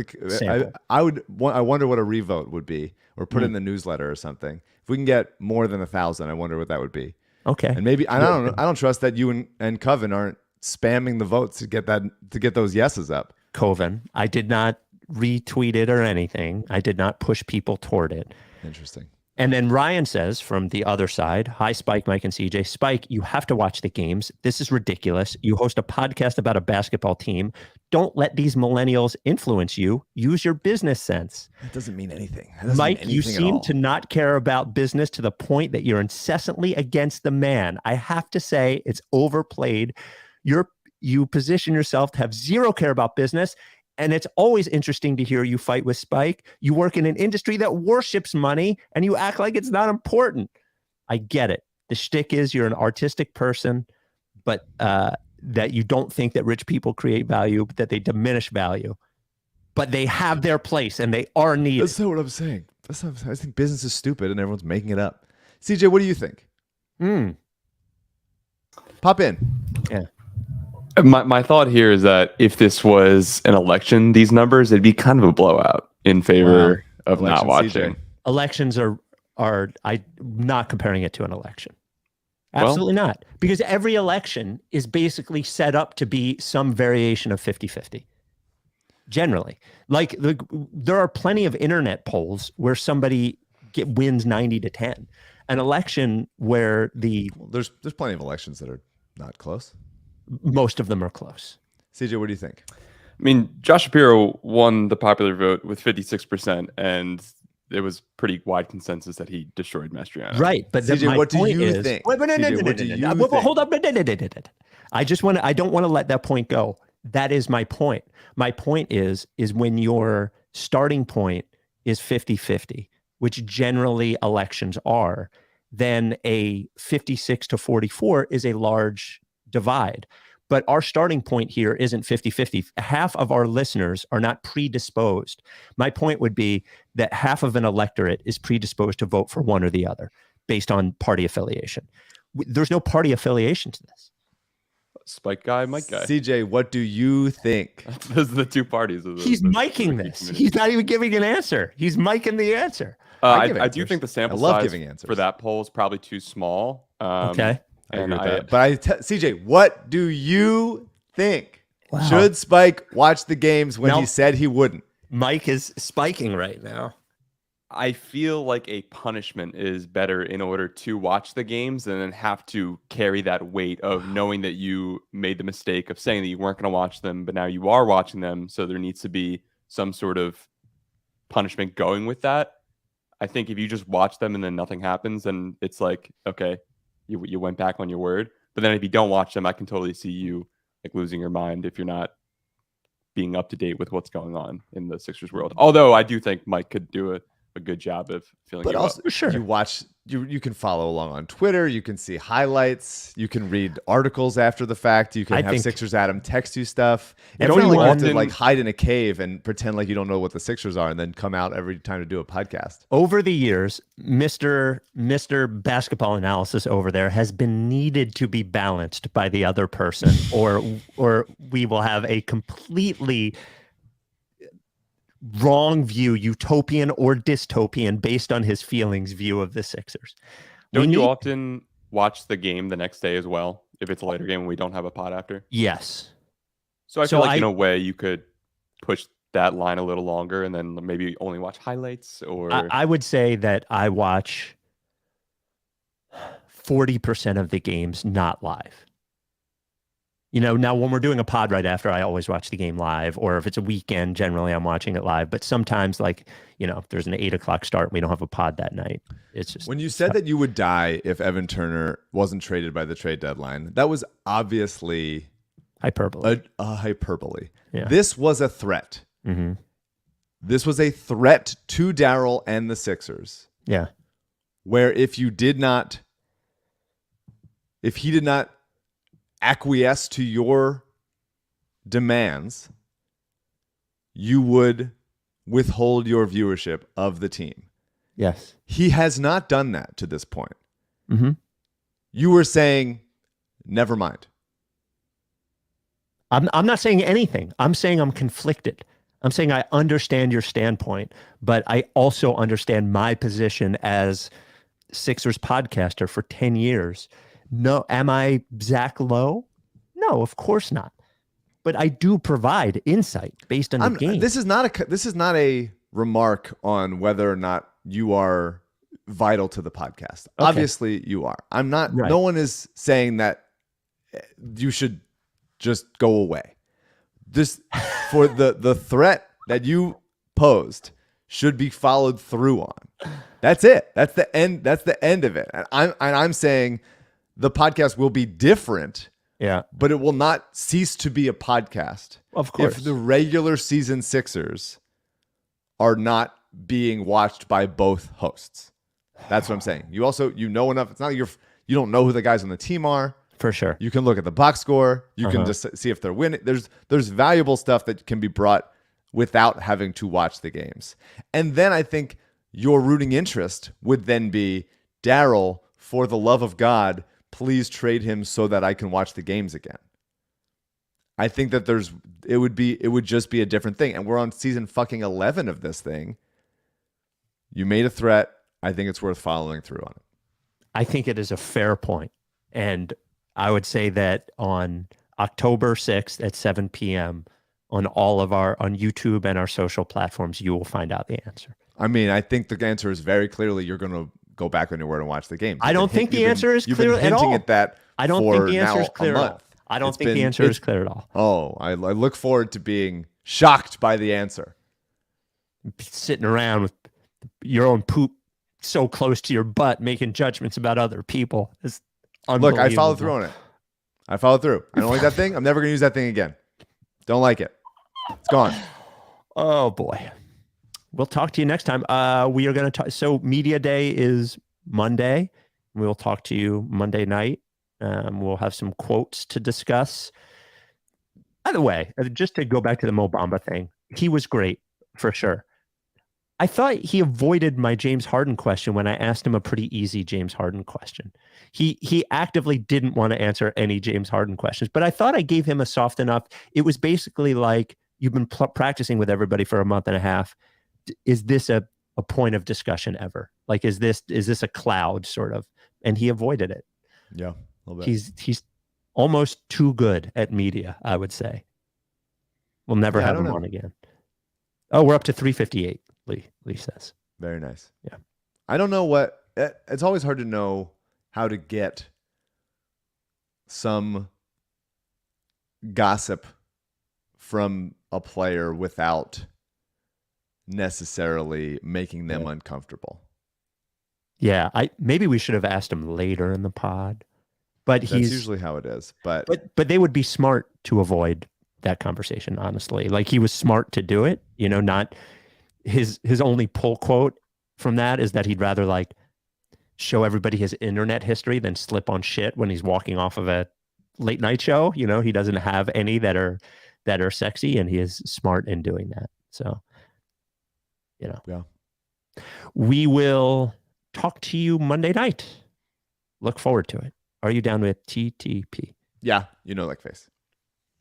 I wonder what a revote would be, or put it in the newsletter or something. If we can get more than 1,000, I wonder what that would be. Okay. And maybe I don't trust that you and Coven aren't spamming the votes to get those yeses up. Coven, I did not retweet it or anything. I did not push people toward it. Interesting. And then Ryan says from the other side, hi, Spike, Mike, and CJ. Spike, you have to watch the games. This is ridiculous. You host a podcast about a basketball team. Don't let these millennials influence you. Use your business sense. That doesn't mean anything. Mike, you seem to not care about business to the point that you're incessantly against the man. I have to say it's overplayed. You position yourself to have zero care about business. And it's always interesting to hear you fight with Spike. You work in an industry that worships money and you act like it's not important. I get it. The shtick is you're an artistic person, but that you don't think that rich people create value, but that they diminish value. But they have their place and they are needed. That's not what I'm saying. I think business is stupid and everyone's making it up. CJ, what do you think? Pop in. Yeah. My thought here is that if this was an election, these numbers, it'd be kind of a blowout in favor of not watching. CJ. Elections are I'm not comparing it to an election. Absolutely not. Because every election is basically set up to be some variation of 50-50. generally. Like there are plenty of internet polls where somebody wins 90-10. An election where there's plenty of elections that are not close. Most of them are close. CJ, what do you think? I mean, Josh Shapiro won the popular vote with 56%, and it was pretty wide consensus that he destroyed Mastriano. Right, but CJ, what do you think? Hold up. I don't want to let that point go. That is my point. My point is when your starting point is 50-50, which generally elections are, then a 56-44 is a large divide. But our starting point here isn't 50-50. Half of our listeners are not predisposed. My point would be that half of an electorate is predisposed to vote for one or the other based on party affiliation. There's no party affiliation to this. Spike guy, Mike guy. CJ, what do you think? Those are the two parties. He's miking this. He's not even giving an answer. He's miking the answer. I do think the sample size for that poll is probably too small. Okay. CJ, what do you think? Wow. Should Spike watch the games when he said he wouldn't? Mike is spiking right now. I feel like a punishment is better in order to watch the games and then have to carry that weight of knowing that you made the mistake of saying that you weren't going to watch them, but now you are watching them. So there needs to be some sort of punishment going with that. I think if you just watch them and then nothing happens, then it's like, okay, you went back on your word. But then if you don't watch them, I can totally see you like losing your mind if you're not being up to date with what's going on in the Sixers world. Although I do think Mike could do a good job of filling But you also, up. Sure. you watch, you can follow along on Twitter. You can see highlights. You can read articles after the fact. You can have Sixers Adam text you stuff. You don't even have to like hide in a cave and pretend like you don't know what the Sixers are and then come out every time to do a podcast. Over the years, Mr. Basketball Analysis over there has been needed to be balanced by the other person, or we will have a completely wrong view, utopian or dystopian, based on his feelings view of the Sixers. Don't you often watch the game the next day as well if it's a later game and we don't have a pod after? Yes. So I feel like in a way you could push that line a little longer and then maybe only watch highlights. Or I would say that I watch 40% of the games not live. You know, now when we're doing a pod right after, I always watch the game live, or if it's a weekend, generally I'm watching it live. But sometimes, like, you know, if there's an 8 o'clock start, we don't have a pod that night. It's just when you said that you would die if Evan Turner wasn't traded by the trade deadline, that was obviously hyperbole. A hyperbole. Yeah. This was a threat. Mm-hmm. This was a threat to Daryl and the Sixers. Yeah. Where if he did not acquiesce to your demands, you would withhold your viewership of the team. Yes. He has not done that to this point. Mm-hmm. You were saying, never mind. I'm not saying anything. I'm saying I'm conflicted. I'm saying I understand your standpoint, but I also understand my position as Sixers podcaster for 10 years. No, am I Zach Lowe? No, of course not. But I do provide insight based on the game. This is not a remark on whether or not you are vital to the podcast. Okay. Obviously, you are. I'm not. Right. No one is saying that you should just go away. This for the threat that you posed should be followed through on. That's it. That's the end. That's the end of it. And I'm saying the podcast will be different. Yeah. But it will not cease to be a podcast. Of course. If the regular season Sixers are not being watched by both hosts. That's what I'm saying. You also, you know enough. It's not like you don't know who the guys on the team are. For sure. You can look at the box score. You can just see if they're winning. There's valuable stuff that can be brought without having to watch the games. And then I think your rooting interest would then be, Daryl, for the love of God, please trade him so that I can watch the games again. I think that it would just be a different thing. And we're on season fucking 11 of this thing. You made a threat. I think it's worth following through on it. I think it is a fair point. And I would say that on October 6th at 7 p.m. on on YouTube and our social platforms, you will find out the answer. I mean, I think the answer is very clearly you're going to go back on your word and watch the game. I don't think the answer is clear at all. You've been hinting at that. I don't think the answer is clear at all. I don't think the answer is clear at all. Oh, I look forward to being shocked by the answer. Sitting around with your own poop so close to your butt, making judgments about other people is unbelievable. Look, I followed through on it. I followed through. I don't like that thing. I'm never going to use that thing again. Don't like it. It's gone. Oh boy. We'll talk to you next time. We are going to talk. So media day is Monday. We'll talk to you Monday night. We'll have some quotes to discuss. By the way, just to go back to the Mo Bamba thing, he was great for sure. I thought he avoided my James Harden question when I asked him a pretty easy James Harden question. He actively didn't want to answer any James Harden questions, but I thought I gave him a soft enough. It was basically like, you've been practicing with everybody for a month and a half. Is this a point of discussion ever? Like, is this a cloud sort of? And he avoided it. Yeah, a little bit. He's almost too good at media, I would say. We'll never have him on again. Oh, we're up to 358. Lee says. Very nice. Yeah. I don't know what, it's always hard to know how to get some gossip from a player without necessarily making them uncomfortable. Yeah, maybe we should have asked him later in the pod, but that's he's usually how it is. But they would be smart to avoid that conversation, honestly. Like, he was smart to do it, not his only pull quote from that is that he'd rather like show everybody his internet history than slip on shit when he's walking off of a late night show. He doesn't have any that are sexy, and he is smart in doing that. So, yeah, we will talk to you Monday night. Look forward to it. Are you down with TTP? Yeah, like face.